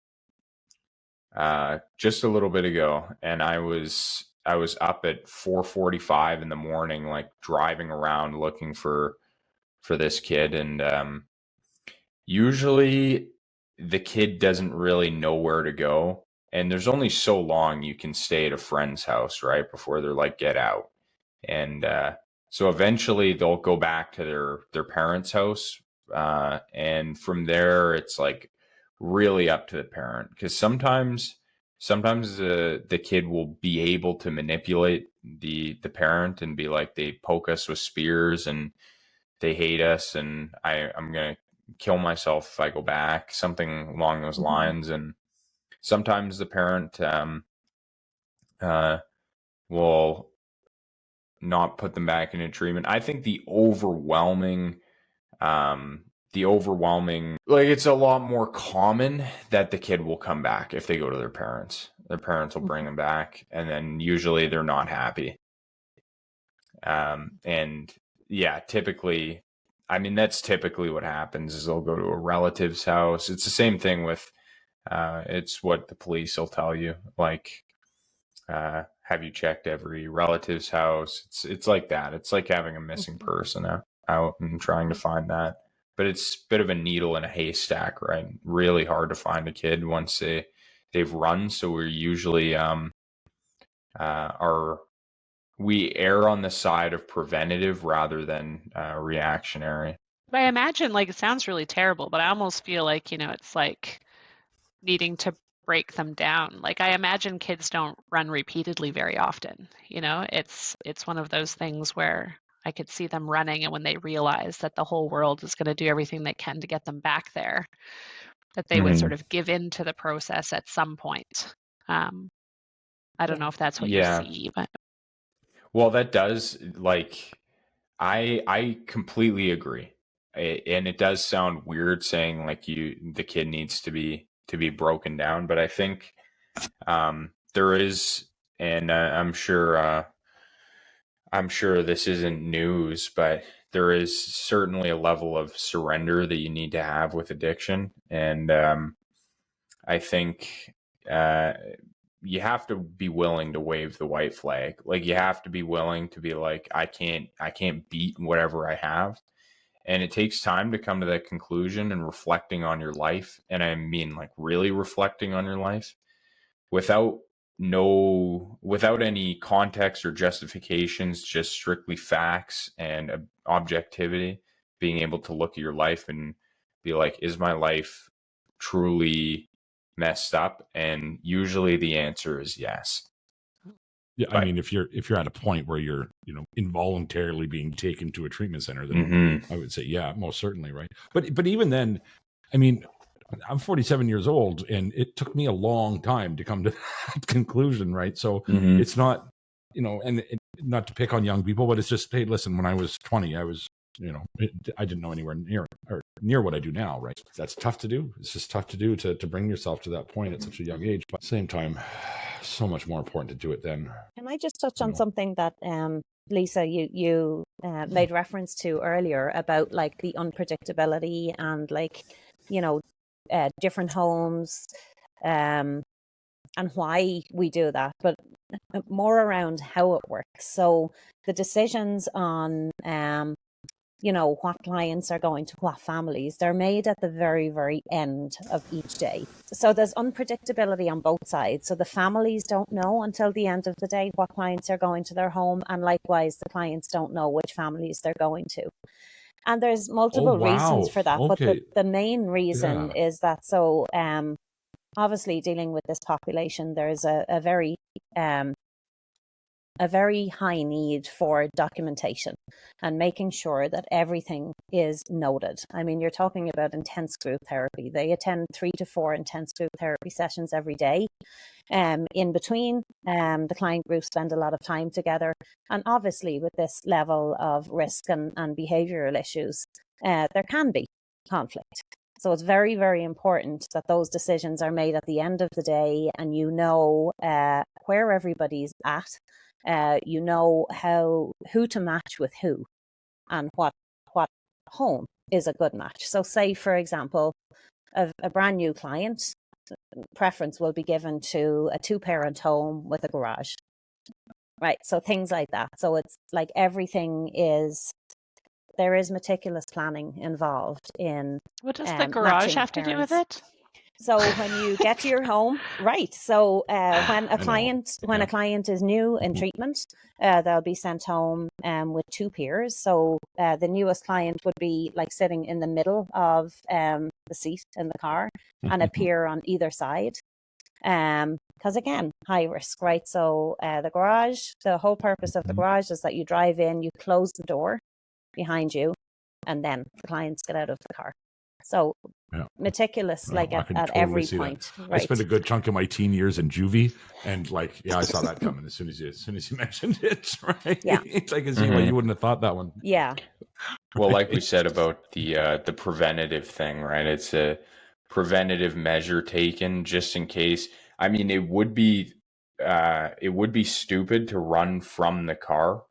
just a little bit ago, and I was up at 4:45 in the morning, like driving around looking for this kid. And usually the kid doesn't really know where to go, and there's only so long you can stay at a friend's house, right, before they're like, get out. And so eventually they'll go back to their parents' house, and from there it's like really up to the parent, because sometimes the kid will be able to manipulate the parent and be like, they poke us with spears and they hate us, and I'm gonna kill myself if I go back, something along those lines. And sometimes the parent will not put them back into treatment. I think the overwhelming, like, it's a lot more common that the kid will come back if they go to their parents. Their parents will bring them back, and then usually they're not happy. And yeah, typically, I mean, that's typically what happens, is they'll go to a relative's house. It's the same thing with, it's what the police will tell you, like, have you checked every relative's house? It's like that. It's like having a missing person out and trying to find that. But it's a bit of a needle in a haystack, right? Really hard to find a kid once they've run. So we're usually we err on the side of preventative rather than reactionary. I imagine, like, it sounds really terrible, but I almost feel like, it's like needing to break them down. Like, I imagine kids don't run repeatedly very often. It's one of those things where I could see them running, and when they realize that the whole world is going to do everything they can to get them back there, that they would sort of give in to the process at some point. I don't know if that's what you see, but well, that does, like, I completely agree. And it does sound weird saying like the kid needs to be broken down, but I think there is, and I'm sure this isn't news, but there is certainly a level of surrender that you need to have with addiction. And I think you have to be willing to wave the white flag. Like, you have to be willing to be like, I can't beat whatever I have. And it takes time to come to that conclusion and reflecting on your life. And I mean, like, really reflecting on your life without any context or justifications, just strictly facts and objectivity, being able to look at your life and be like, is my life truly messed up? And usually the answer is yes. Yeah, I mean, if you're at a point where you're, involuntarily being taken to a treatment center, then I would say, yeah, most certainly, right? But even then, I mean, I'm 47 years old, and it took me a long time to come to that conclusion, right? So it's not, not to pick on young people, but it's just, hey, listen, when I was 20, I was, I didn't know anywhere near what I do now, right? That's tough to do. It's just tough to do to bring yourself to that point at such a young age. But at the same time, so much more important to do it then. Can I just touch on something that Lisa, you made reference to earlier about like the unpredictability and like, different homes and why we do that, but more around how it works. So the decisions on what clients are going to what families, they're made at the very, very end of each day. So there's unpredictability on both sides. So the families don't know until the end of the day what clients are going to their home, and likewise the clients don't know which families they're going to. And there's multiple reasons for that, but the main reason is that, so obviously dealing with this population, there's a very high need for documentation and making sure that everything is noted. I mean, you're talking about intense group therapy. They attend 3 to 4 intense group therapy sessions every day. In between, the client groups spend a lot of time together. And obviously with this level of risk and behavioral issues, there can be conflict. So it's very, very important that those decisions are made at the end of the day, and where everybody's at. Who to match with who, and what home is a good match. So say, for example, a brand new client, preference will be given to a 2-parent home with a garage, right? So things like that. So it's like there is meticulous planning involved in. What does the garage have to do with it? So when you get to your home, right? So when a client is new in treatment, they'll be sent home with 2 peers. So the newest client would be like sitting in the middle of the seat in the car, and a peer on either side. Because again, high risk, right? So the garage, the whole purpose of the garage is that you drive in, you close the door behind you, and then the clients get out of the car. So meticulous, at totally every point. Right? I spent a good chunk of my teen years in juvie, and I saw that coming as soon as you mentioned it. Right? Yeah, I can see why you wouldn't have thought that one. Yeah. Well, like we said about the preventative thing, right? It's a preventative measure taken just in case. I mean, it would be stupid to run from the car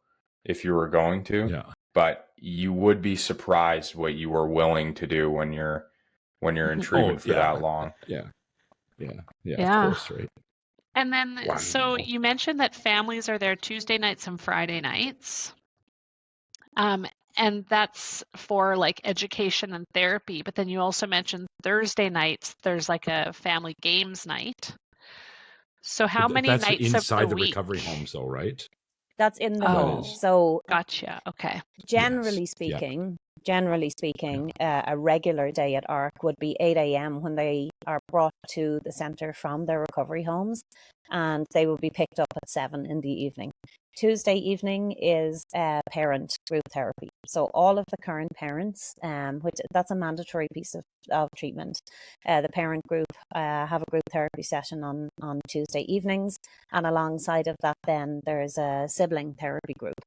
if you were going to. Yeah. But you would be surprised what you are willing to do when you're in treatment for that long. Yeah. Of course, right. And then, so you mentioned that families are there Tuesday nights and Friday nights, and that's for like education and therapy. But then you also mentioned Thursday nights. There's like a family games night. So how many nights of the week? That's inside the recovery homes, though, right? That's in the home. So gotcha. Okay. Generally speaking, a regular day at AARC would be 8 a.m. when they are brought to the centre from their recovery homes, and they will be picked up at 7 in the evening. Tuesday evening is parent group therapy. So all of the current parents, which that's a mandatory piece of treatment, the parent group have a group therapy session on Tuesday evenings, and alongside of that then there's a sibling therapy group.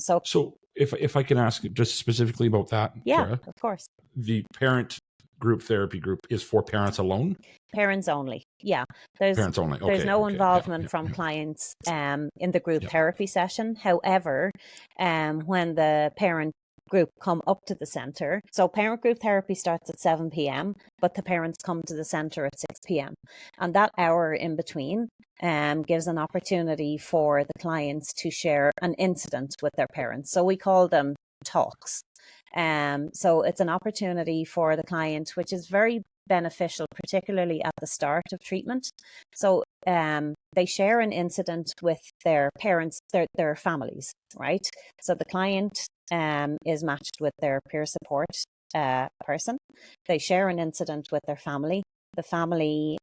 So if I can ask just specifically about that, Ciara, of course. The parent group therapy group is for parents alone? Parents only. Yeah. Parents only. Okay, there's no involvement from clients in the group therapy session. However, when the parent group come up to the centre. So parent group therapy starts at 7 p.m, but the parents come to the centre at 6 p.m. And that hour in between gives an opportunity for the clients to share an incident with their parents. So we call them talks. So it's an opportunity for the client, which is very beneficial, particularly at the start of treatment. So they share an incident with their parents, their families, right? So the client is matched with their peer support person. They share an incident with their family. The family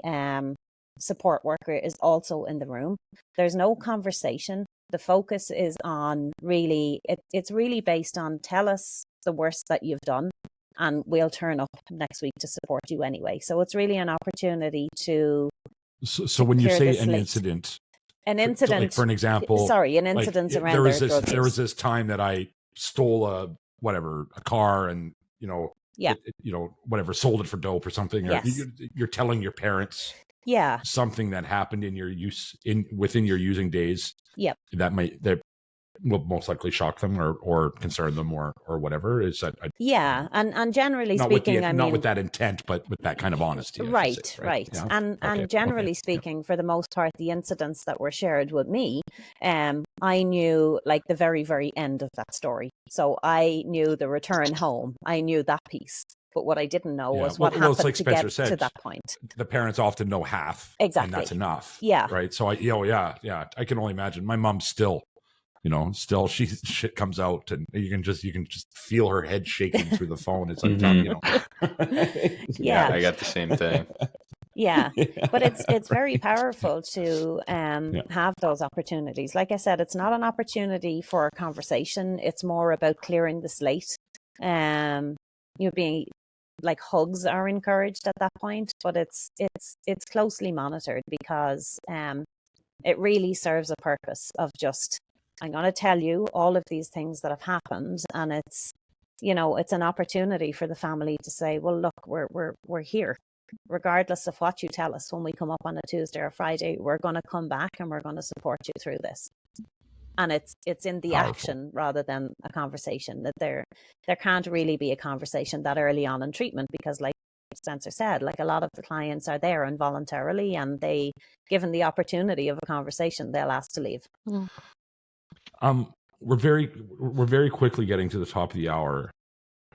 support worker is also in the room. There's no conversation. The focus is on it's really based on tell us the worst that you've done and we'll turn up next week to support you anyway. So it's really an opportunity to So when you say an incident, for an example, an incident around there was this time that I stole a car and sold it for dope or something. Or Yes. you're telling your parents something that happened in your within your using days. Yep. That will most likely shock them or concern them or whatever. Is that and generally speaking, not with that intent, but with that kind of honesty. Right. Yeah. And generally speaking, for the most part, the incidents that were shared with me, I knew like the very, very end of that story. So I knew the return home. I knew that piece. But what I didn't know was what happened like to Spencer get said, to that point. The parents often know half. Exactly. And that's enough. Yeah. Right. So I can only imagine. My mom's still shit comes out and you can just feel her head shaking through the phone. It's like, Yeah, I got the same thing. Yeah, but it's very powerful to have those opportunities. Like I said, it's not an opportunity for a conversation. It's more about clearing the slate. Being like hugs are encouraged at that point, but it's closely monitored because it really serves a purpose of just, I'm going to tell you all of these things that have happened, and it's an opportunity for the family to say, well, look, we're here. Regardless of what you tell us when we come up on a Tuesday or Friday, we're going to come back and we're going to support you through this. And it's in the action rather than a conversation. That there can't really be a conversation that early on in treatment because, like Spencer said, like a lot of the clients are there involuntarily, and they, given the opportunity of a conversation, they'll ask to leave. We're very quickly getting to the top of the hour.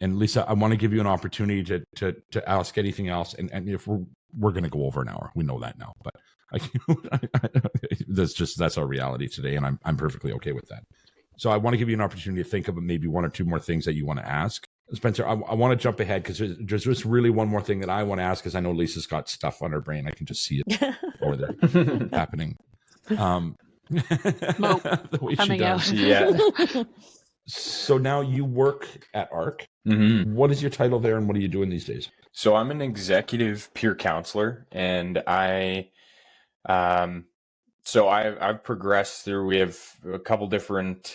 And Lisa, I want to give you an opportunity to ask anything else. And if we're going to go over an hour, we know that now. But that's our reality today, and I'm perfectly okay with that. So I want to give you an opportunity to think of maybe one or two more things that you want to ask. Spencer, I want to jump ahead because there's just really one more thing that I want to ask because I know Lisa's got stuff on her brain. I can just see it over there happening. The way coming out. Yeah. So now you work at AARC. Mm-hmm. What is your title there, and what are you doing these days? So I'm an executive peer counselor, and I've progressed through. We have a couple different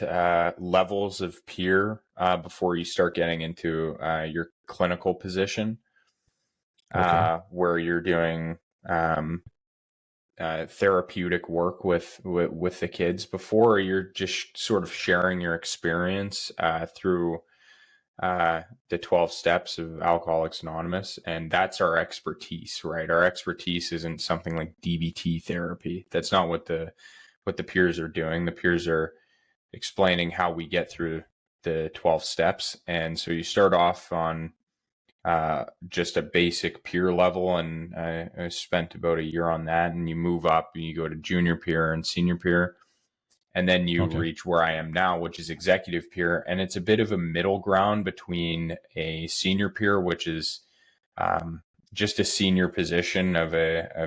levels of peer before you start getting into your clinical position, where you're doing therapeutic work with the kids. Before, you're just sort of sharing your experience through the 12 steps of Alcoholics Anonymous, and that's our expertise, right? Our expertise isn't something like DBT therapy. That's not what the peers are doing. The peers are explaining how we get through the 12 steps. And so you start off on just a basic peer level, and I spent about a year on that, and you move up and you go to junior peer and senior peer, and then you reach where I am now, which is executive peer. And it's a bit of a middle ground between a senior peer, which is just a senior position of a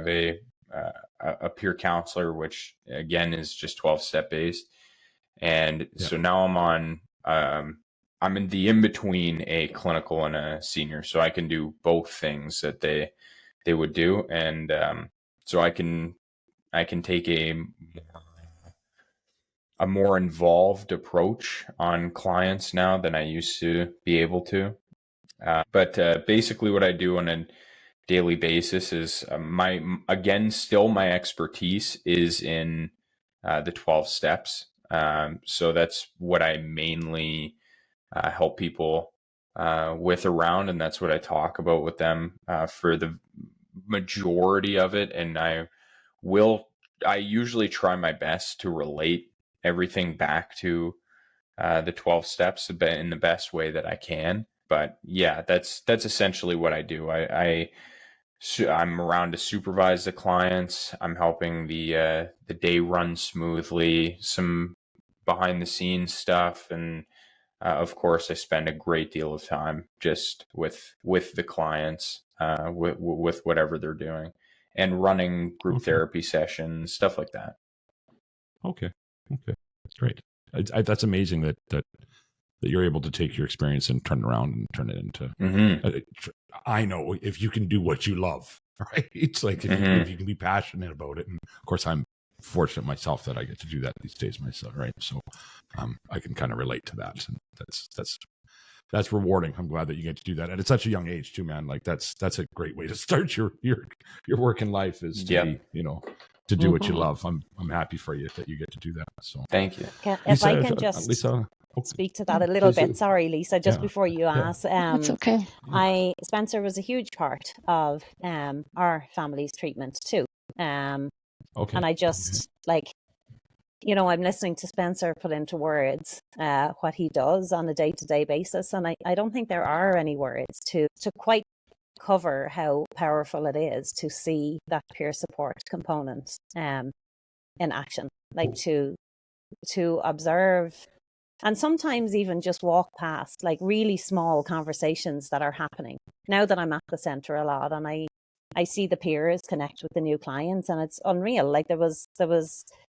peer counselor, which again is just 12-step based. And so now I'm in the in-between a clinical and a senior, so I can do both things that they would do. And so I can take a more involved approach on clients now than I used to be able to. But basically what I do on a daily basis is still my expertise is in the 12 steps. So that's what I mainly help people with around. And that's what I talk about with them for the majority of it. And I usually try my best to relate everything back to the 12 steps in the best way that I can. But yeah, that's essentially what I do. I'm around to supervise the clients. I'm helping the day run smoothly, some behind the scenes stuff, and of course, I spend a great deal of time just with the clients, with whatever they're doing, and running group therapy sessions, stuff like that. Okay, that's great. That's amazing that you're able to take your experience and turn it around and turn it into. I know if you can do what you love, right? It's like if you can be passionate about it, and of course, I'm fortunate myself that I get to do that these days myself, right? So I can kind of relate to that, and that's rewarding. I'm glad that you get to do that, and at such a young age too, man. Like that's a great way to start your working life, is to be, to do what you love. I'm happy for you that you get to do that. So thank you. If I can just Lisa, speak to that a little bit. Sorry, Lisa, just before you ask. That's okay. Spencer was a huge part of our family's treatment too. And I just I'm listening to Spencer put into words what he does on a day-to-day basis, and I don't think there are any words to quite cover how powerful it is to see that peer support component in action, like to observe, and sometimes even just walk past like really small conversations that are happening. Now that I'm at the centre a lot, and I see the peers connect with the new clients, and it's unreal. Like there was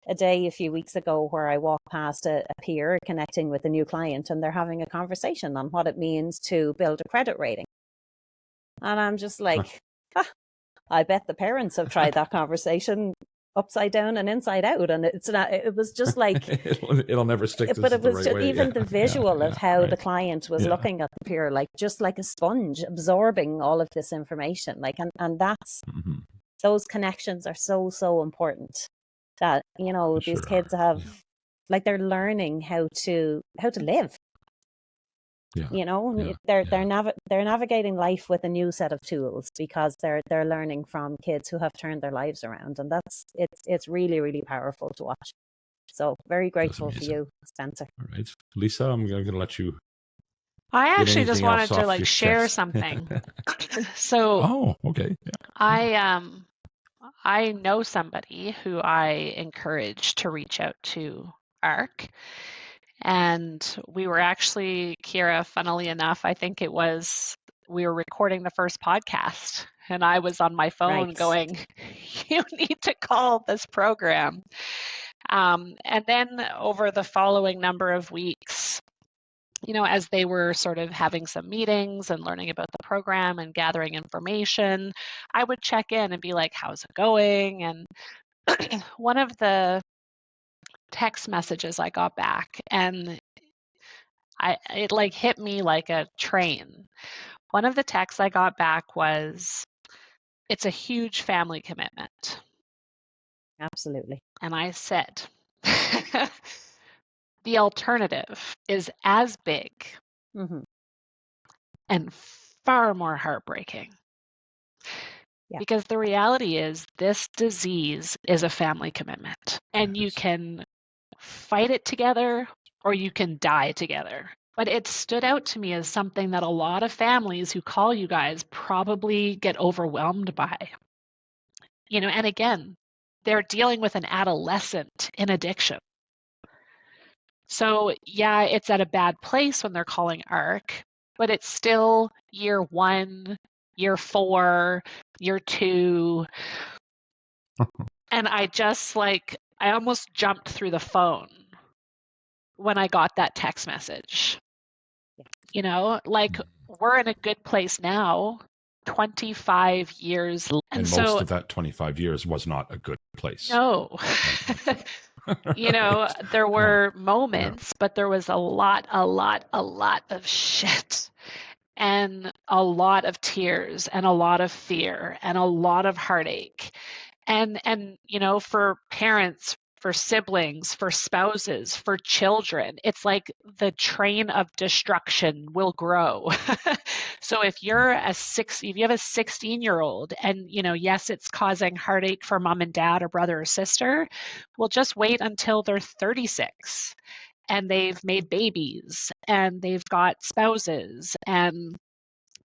a day a few weeks ago where I walked past a peer connecting with a new client, and they're having a conversation on what it means to build a credit rating. And I'm just like, I bet the parents have tried that conversation upside down and inside out, and it was just like it'll never stick. But it was just even the visual of how the client was looking at the peer, like just like a sponge absorbing all of this information, like and that's those connections are so important, that these kids have like they're learning how to live. They're navigating life with a new set of tools, because they're learning from kids who have turned their lives around, and it's really, really powerful to watch. So very grateful for you, Spencer. All right, Lisa, I'm going to let you. I actually just wanted to share something. So, okay. I know somebody who I encourage to reach out to AARC. And we were actually, Ciara, funnily enough, I think it was, we were recording the first podcast, and I was on my phone going, you need to call this program. And then over the following number of weeks, as they were sort of having some meetings and learning about the program and gathering information, I would check in and be like, how's it going? And one of the text messages I got back, and it like hit me like a train. One of the texts I got back was, it's a huge family commitment. Absolutely. And I said, the alternative is as big and far more heartbreaking. Because the reality is, this disease is a family commitment, and you can fight it together or you can die together. But it stood out to me as something that a lot of families who call you guys probably get overwhelmed by. And again, they're dealing with an adolescent in addiction. So yeah, it's at a bad place when they're calling AARC, but it's still year 1, year 4, year 2. And I almost jumped through the phone when I got that text message. We're in a good place now, 25 years. And most of that 25 years was not a good place. No. There were moments, but there was a lot of shit, and a lot of tears, and a lot of fear, and a lot of heartache. And for parents, for siblings, for spouses, for children. It's like the train of destruction will grow. So if you have a 16-year-old and, yes, it's causing heartache for mom and dad or brother or sister, well, just wait until they're 36 and they've made babies and they've got spouses, and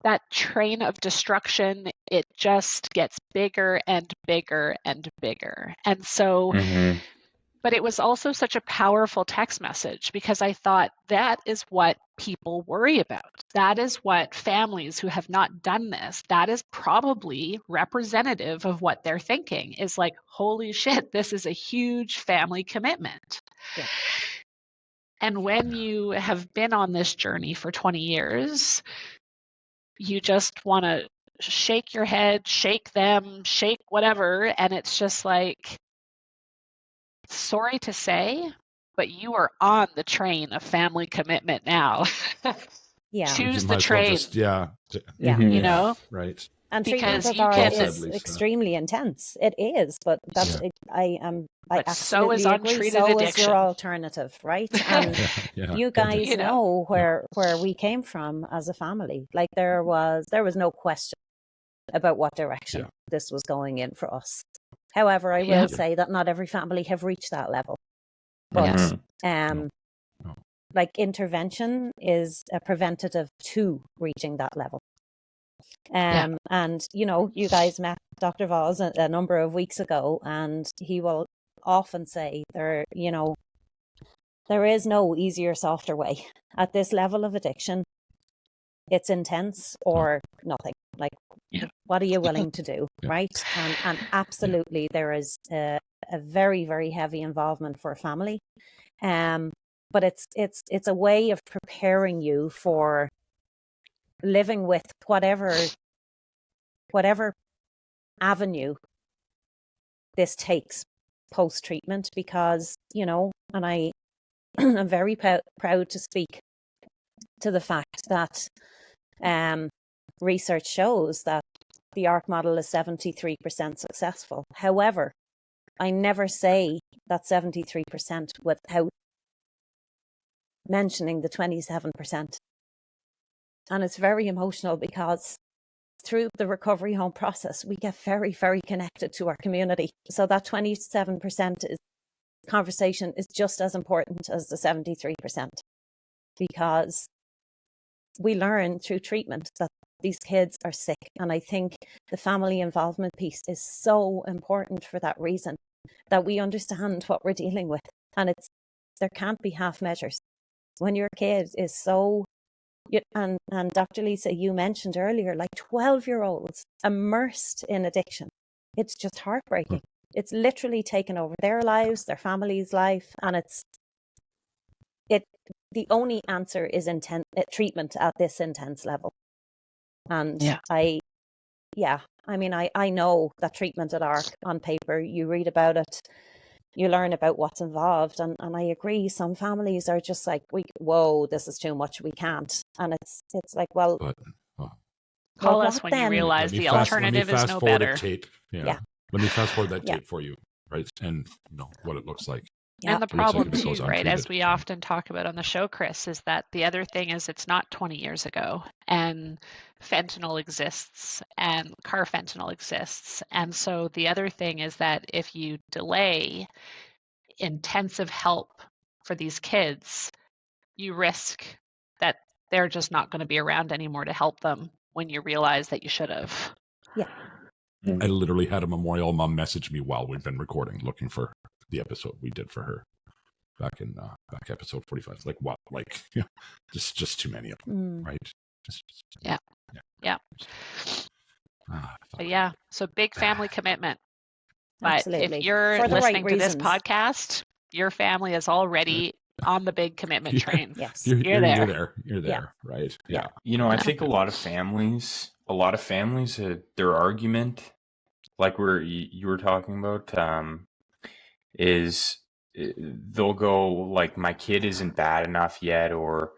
that train of destruction, it just gets bigger and bigger and bigger. And so, but it was also such a powerful text message, because I thought that is what people worry about. That is what families who have not done this, that is probably representative of what they're thinking, is like, holy shit, this is a huge family commitment. Yeah. And when you have been on this journey for 20 years, you just want to shake your head, shake them, shake whatever. And it's just like, sorry to say, but you are on the train of family commitment now. Yeah. Choose You the might as well train. just, yeah. Yeah. Right. And Because treatment at you AARC can- is Sadly, so. extremely intense. It is, but that's I But so absolutely is agree. untreated So is addiction. your alternative, right? And Yeah. you guys You know. know where we came from as a family. Like there was no question about what direction this was going in for us. However, I will say that not every family have reached that level. But like intervention is a preventative to reaching that level. And you guys met Dr. Voss a number of weeks ago, and he will often say there is no easier, softer way at this level of addiction. It's intense or nothing. Like, what are you willing to do, right? And absolutely, there is a very, very heavy involvement for a family. But it's a way of preparing you for living with whatever avenue this takes post-treatment, because, and I'm very proud to speak to the fact that research shows that the AARC model is 73% successful. However, I never say that 73% without mentioning the 27%. And it's very emotional, because through the recovery home process, we get very, very connected to our community. So that 27% conversation is just as important as the 73%, because we learn through treatment that these kids are sick. And I think the family involvement piece is so important for that reason, that we understand what we're dealing with. And there can't be half measures. When your kid is so, and Dr. Lisa, you mentioned earlier, like 12-year-olds immersed in addiction. It's just heartbreaking. It's literally taken over their lives, their family's life. And the only answer is treatment at this intense level. And I know that treatment at AARC on paper, you read about it, you learn about what's involved. And I agree, some families are just like, whoa, this is too much, we can't. And it's like, well, call us when you realize the alternative is no better. Tape. Let me fast forward that tape for you, right? And what it looks like. And the problem too, right, as we often talk about on the show, Chris, is that the other thing is it's not 20 years ago, and fentanyl exists and carfentanil exists. And so the other thing is that if you delay intensive help for these kids, you risk that they're just not going to be around anymore to help them when you realize that you should have. Yeah. I literally had a Memorial mom message me while we've been recording, looking for the episode we did for her back in episode 45. It's like, what? Like, just too many of them, right? But so big family commitment. But absolutely. If you're for listening right to this reasons. Podcast, your family is already on the big commitment train. Yes, you're there. You're there, right? Yeah. I think a lot of families, their argument, like you were talking about, is they'll go like, my kid isn't bad enough yet, or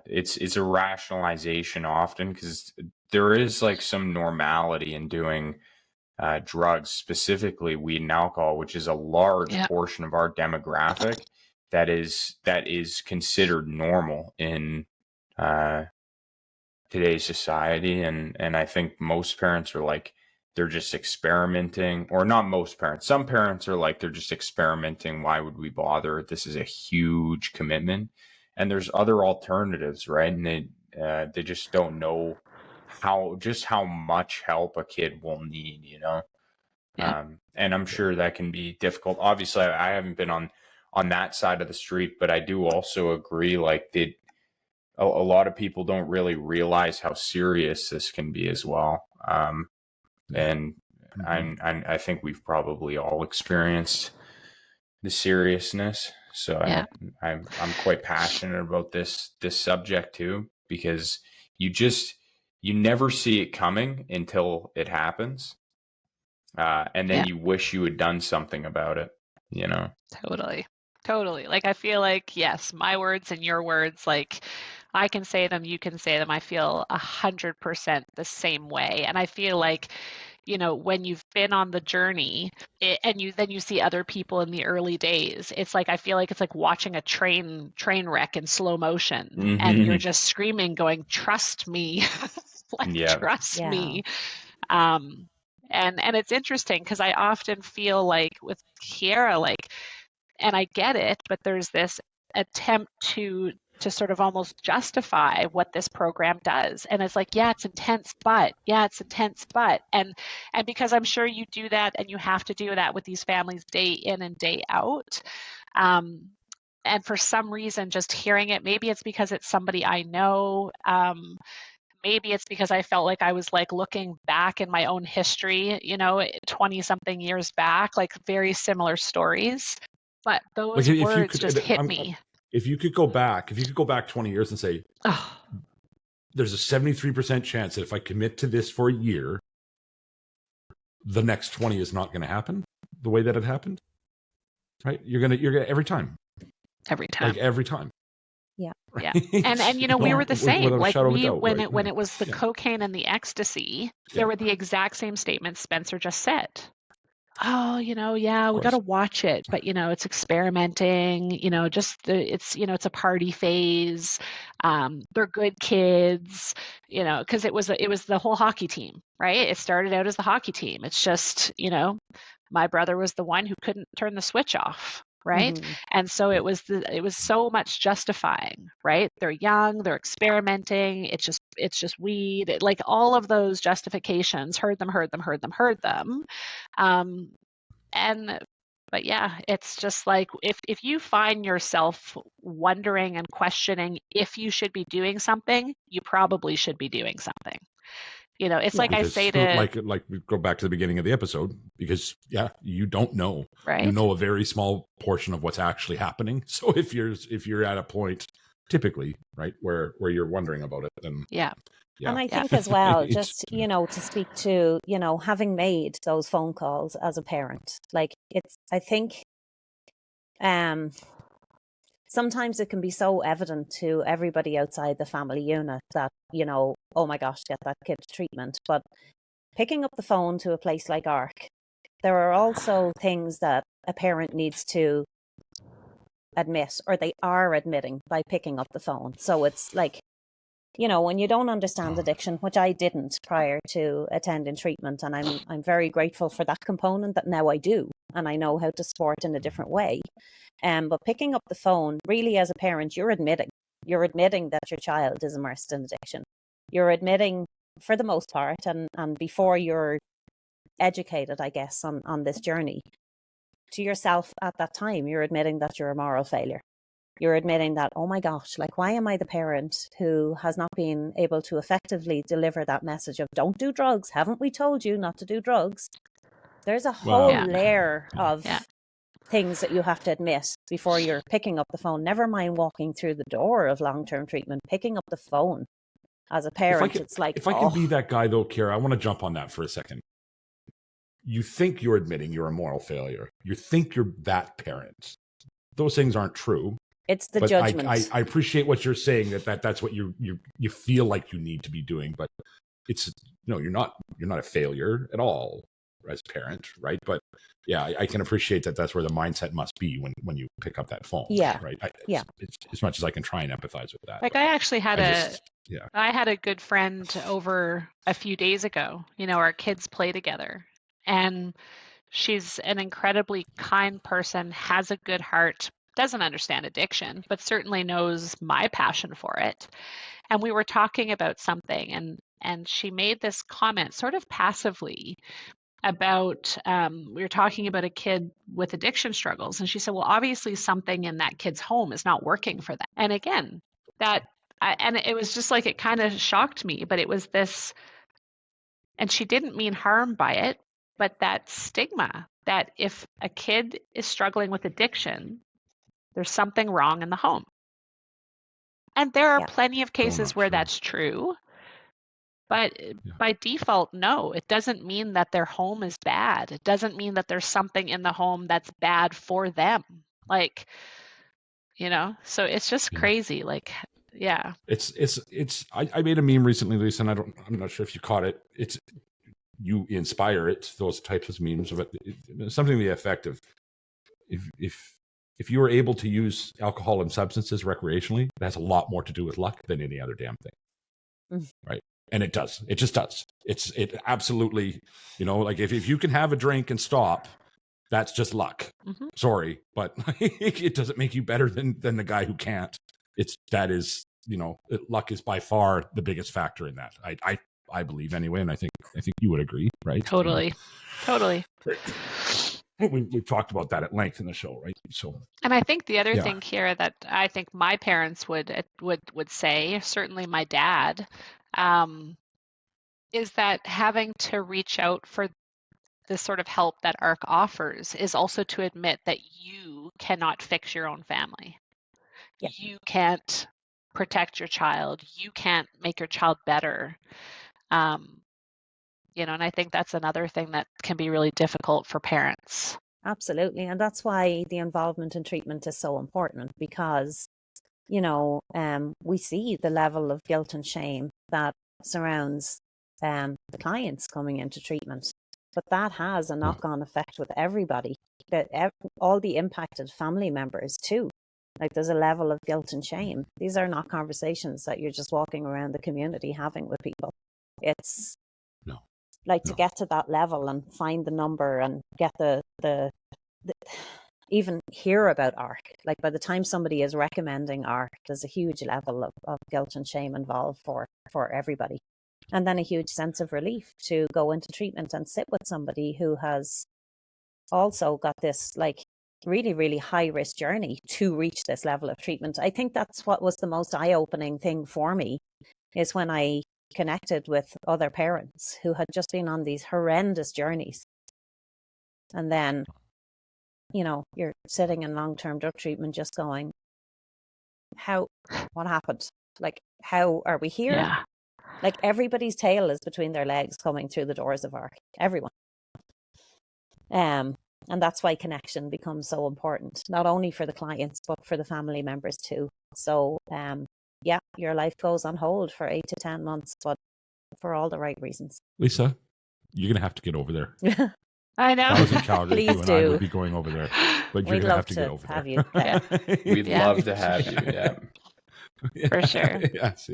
it's a rationalization often, because there is like some normality in doing drugs, specifically weed and alcohol, which is a large portion of our demographic that is considered normal in today's society. And I think most parents are like, they're just experimenting, or not most parents. Some parents are like, they're just experimenting. Why would we bother? This is a huge commitment. And there's other alternatives, right? And they just don't know how much help a kid will need, you know? Yeah. And I'm sure that can be difficult. Obviously, I haven't been on that side of the street, but I do also agree, like, a lot of people don't really realize how serious this can be as well. And I think we've probably all experienced the seriousness. So I'm quite passionate about this subject too, because you never see it coming until it happens. And then you wish you had done something about it, you know? Totally. Like, I feel like, yes, my words and your words, like, I can say them, you can say them. I feel 100% the same way. And I feel like, you know, when you've been on the journey and then you see other people in the early days, it's like, I feel like it's like watching a train wreck in slow motion, and you're just screaming, going, trust me, trust me. And it's interesting because I often feel like with Ciara, like, and I get it, but there's this attempt to sort of almost justify what this program does. And it's like, it's intense, but and because I'm sure you do that, and you have to do that with these families day in and day out. And for some reason, just hearing it, maybe it's because it's somebody I know. Maybe it's because I felt like I was like looking back in my own history, you know, 20 something years back, like very similar stories. But those words just hit me. If you could go back 20 years and say, there's a 73% chance that if I commit to this for a year, the next 20 is not going to happen the way that it happened. Right? You're gonna every time. Like every time. Yeah. Right? Yeah. And you know, we were the same. Like when it was the cocaine and the ecstasy, there were the exact same statements Spencer just said. Oh, you know, we got to watch it, but you know, it's experimenting, you know, it's, you know, it's a party phase. They're good kids, you know, because it was the whole hockey team, right? It started out as the hockey team. It's just, you know, my brother was the one who couldn't turn the switch off. Right. Mm-hmm. And so it was so much justifying, right? They're young, they're experimenting. It's just weed. Like all of those justifications, heard them. But yeah, it's just like, if you find yourself wondering and questioning if you should be doing something, you probably should be doing something. You know, it's like I say to like we go back to the beginning of the episode, because you don't know, right? You know a very small portion of what's actually happening. So if you're at a point, typically, right, where you're wondering about it, then and I think as well, just, you know, to speak to, you know, having made those phone calls as a parent, like I think, sometimes it can be so evident to everybody outside the family unit that, you know, oh my gosh, get that kid treatment. But picking up the phone to a place like AARC, there are also things that a parent needs to admit, or they are admitting by picking up the phone. So it's like, you know, when you don't understand addiction, which I didn't prior to attending treatment, and I'm very grateful for that component that now I do, and I know how to support in a different way. But picking up the phone, really, as a parent, you're admitting that your child is immersed in addiction. You're admitting, for the most part, and before you're educated, I guess, on this journey, to yourself at that time, you're admitting that you're a moral failure. You're admitting that, oh my gosh, like, why am I the parent who has not been able to effectively deliver that message of don't do drugs? Haven't we told you not to do drugs? There's a whole layer of things that you have to admit before you're picking up the phone. Never mind walking through the door of long-term treatment, picking up the phone as a parent. It's like, if I can be that guy though, Ciara, I want to jump on that for a second. You think you're admitting you're a moral failure. You think you're that parent. Those things aren't true. It's the judgment. I appreciate what you're saying, that's what you feel like you need to be doing, but it's, no, you're not a failure at all. as parent, right? But yeah, I can appreciate that. That's where the mindset must be when you pick up that phone. Yeah. Right. Yeah. It's as much as I can try and empathize with that. Like but I actually had yeah. I had a good friend over a few days ago. You know, our kids play together, and she's an incredibly kind person, has a good heart, doesn't understand addiction, but certainly knows my passion for it. And we were talking about something, and she made this comment sort of passively about we were talking about a kid with addiction struggles, and she said, well, obviously something in that kid's home is not working for them. And again, and it was just like, it kind of shocked me, but it was this, and she didn't mean harm by it, but that stigma that if a kid is struggling with addiction, there's something wrong in the home. And there are Yeah. plenty of cases where that's true. But by default, no, it doesn't mean that their home is bad. It doesn't mean that there's something in the home that's bad for them. Like, you know, so it's just crazy. Like, yeah. I made a meme recently, Lisa, and I'm not sure if you caught it. You inspire it, those types of memes, but something to the effect of if you are able to use alcohol and substances recreationally, it has a lot more to do with luck than any other damn thing. Right. And it does. It just does. It absolutely, you know, like if you can have a drink and stop, that's just luck. Mm-hmm. Sorry, but it doesn't make you better than the guy who can't. That is, you know, luck is by far the biggest factor in that. I believe anyway, and I think you would agree, right? Totally. We've talked about that at length in the show, right? So, and I think the other thing here that I think my parents would say, certainly my dad, is that having to reach out for the sort of help that AARC offers is also to admit that you cannot fix your own family. Yeah. You can't protect your child. You can't make your child better. You know, and I think that's another thing that can be really difficult for parents. Absolutely. And that's why the involvement in treatment is so important, because, you know, we see the level of guilt and shame that surrounds the clients coming into treatment. But that has a knock-on effect with everybody, all the impacted family members too. Like there's a level of guilt and shame. These are not conversations that you're just walking around the community having with people. It's to get to that level and find the number and get the even hear about AARC. Like by the time somebody is recommending AARC, there's a huge level of guilt and shame involved for everybody. And then a huge sense of relief to go into treatment and sit with somebody who has also got this like really, really high risk journey to reach this level of treatment. I think that's what was the most eye-opening thing for me, is when I connected with other parents who had just been on these horrendous journeys. And then, you know, you're sitting in long-term drug treatment just going, what happened? Like, how are we here? Yeah. Like everybody's tail is between their legs coming through the doors of AARC. Everyone. And that's why connection becomes so important, not only for the clients, but for the family members too. So, your life goes on hold for 8 to 10 months, but for all the right reasons. Lisa, you're going to have to get over there. I know. If I was in Calgary, Please you and do. I would be going over there. But you're going to have to get over have there. You there. We'd love to have you. Yeah. For sure. Yes.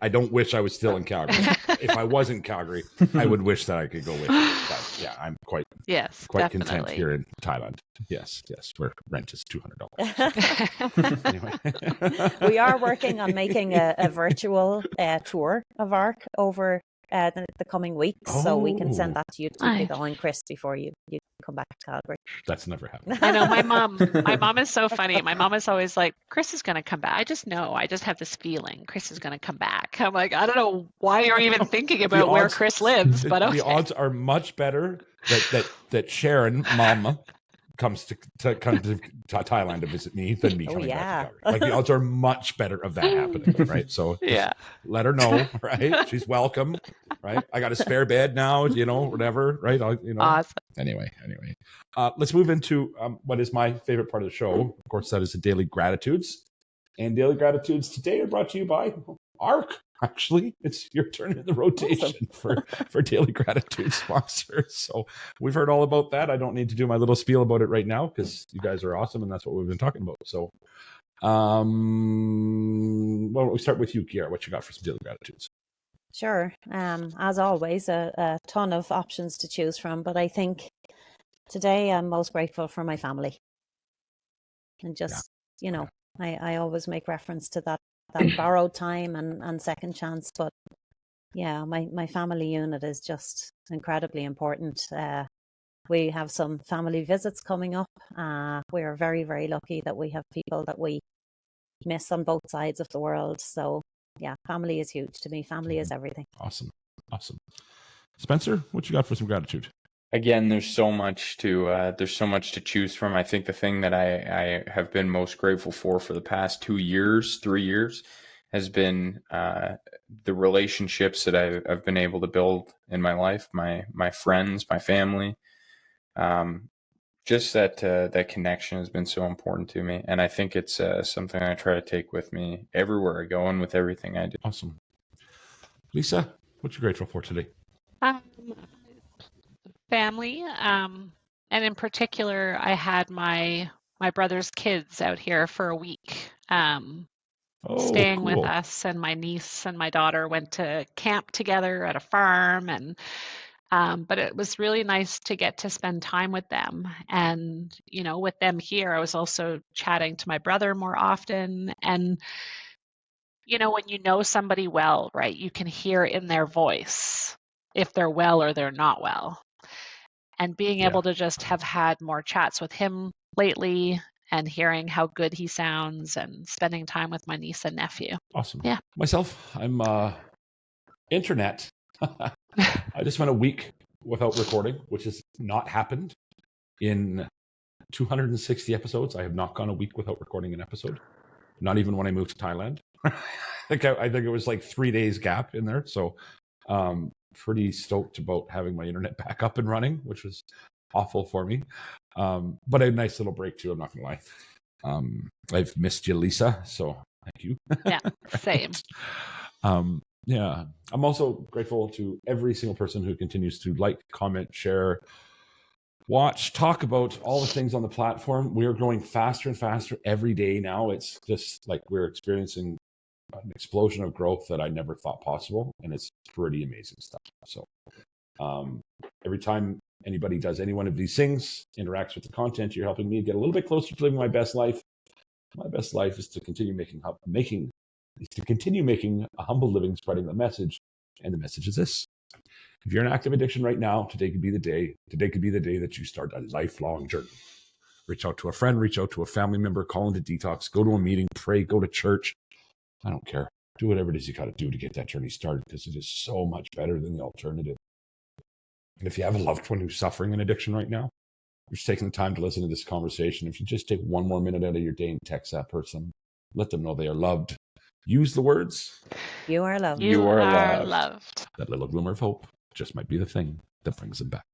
I don't wish I was still in Calgary. If I was in Calgary, I would wish that I could go with you. But yeah, I'm quite content here in Thailand. Yes, where rent is $200. Anyway. We are working on making a virtual tour of AARC over the coming weeks, so we can send that to you to keep it going, Chris, before you come back to Calgary. That's never happened. I know my mom is so funny. My mom is always like, Chris is going to come back. I just have this feeling Chris is going to come back. I'm like, I don't know why you're even thinking about where Chris lives, but okay. The odds are much better that Sharon, Mama, comes to Thailand to visit me than me coming back to Calgary. Like the odds are much better of that happening, right? So let her know, right? She's welcome, right? I got a spare bed now, you know, whatever, right? Awesome. Anyway, let's move into what is my favorite part of the show. Of course, that is the Daily Gratitudes. And Daily Gratitudes today are brought to you by AARC. actually, it's your turn in the rotation for Daily Gratitude sponsors. So we've heard all about that. I don't need to do my little spiel about it right now because you guys are awesome and that's what we've been talking about. So, well, we start with you, Ciara. What you got for some Daily Gratitudes? Sure. As always, a ton of options to choose from, but I think today I'm most grateful for my family. And just, I always make reference to that borrowed time and second chance. But yeah, my family unit is just incredibly important. We have some family visits coming up. We are very, very lucky that we have people that we miss on both sides of the world. So yeah, family is huge to me. Family is everything. Awesome. Spencer, what you got for some gratitude? Again, there's so much to choose from. I think the thing that I have been most grateful for the past 3 years, has been the relationships that I've been able to build in my life, my friends, my family. Just that connection has been so important to me, and I think it's something I try to take with me everywhere I go and with everything I do. Awesome. Lisa, what you grateful for today? Family, and in particular, I had my brother's kids out here for a week, staying with us, and my niece and my daughter went to camp together at a farm, and but it was really nice to get to spend time with them. And with them here, I was also chatting to my brother more often. And when you know somebody well, right, you can hear in their voice if they're well or they're not well. And being able to just have had more chats with him lately and hearing how good he sounds and spending time with my niece and nephew. Awesome. Yeah. Myself, I'm internet. I just went a week without recording, which has not happened in 260 episodes. I have not gone a week without recording an episode. Not even when I moved to Thailand. I think it was like 3 days gap in there. So pretty stoked about having my internet back up and running, which was awful for me. But a nice little break too, I'm not gonna lie. I've missed you, Lisa, so thank you. Yeah, same. Yeah, I'm also grateful to every single person who continues to like, comment, share, watch, talk about all the things on the platform. We are growing faster and faster every day now. It's just like we're experiencing an explosion of growth that I never thought possible, and it's pretty amazing stuff. So every time anybody does any one of these things, interacts with the content, you're helping me get a little bit closer to living my best life. My best life is to continue making a humble living, spreading the message. And the message is this: if you're in active addiction right now, today could be the day. Today could be the day that you start a lifelong journey. Reach out to a friend, reach out to a family member, call into detox, go to a meeting, pray, go to church. I don't care. Do whatever it is you got to do to get that journey started, because it is so much better than the alternative. And if you have a loved one who's suffering an addiction right now, you're just taking the time to listen to this conversation. If you just take 1 more minute out of your day and text that person, let them know they are loved. Use the words. You are loved. You are loved. That little glimmer of hope just might be the thing that brings them back.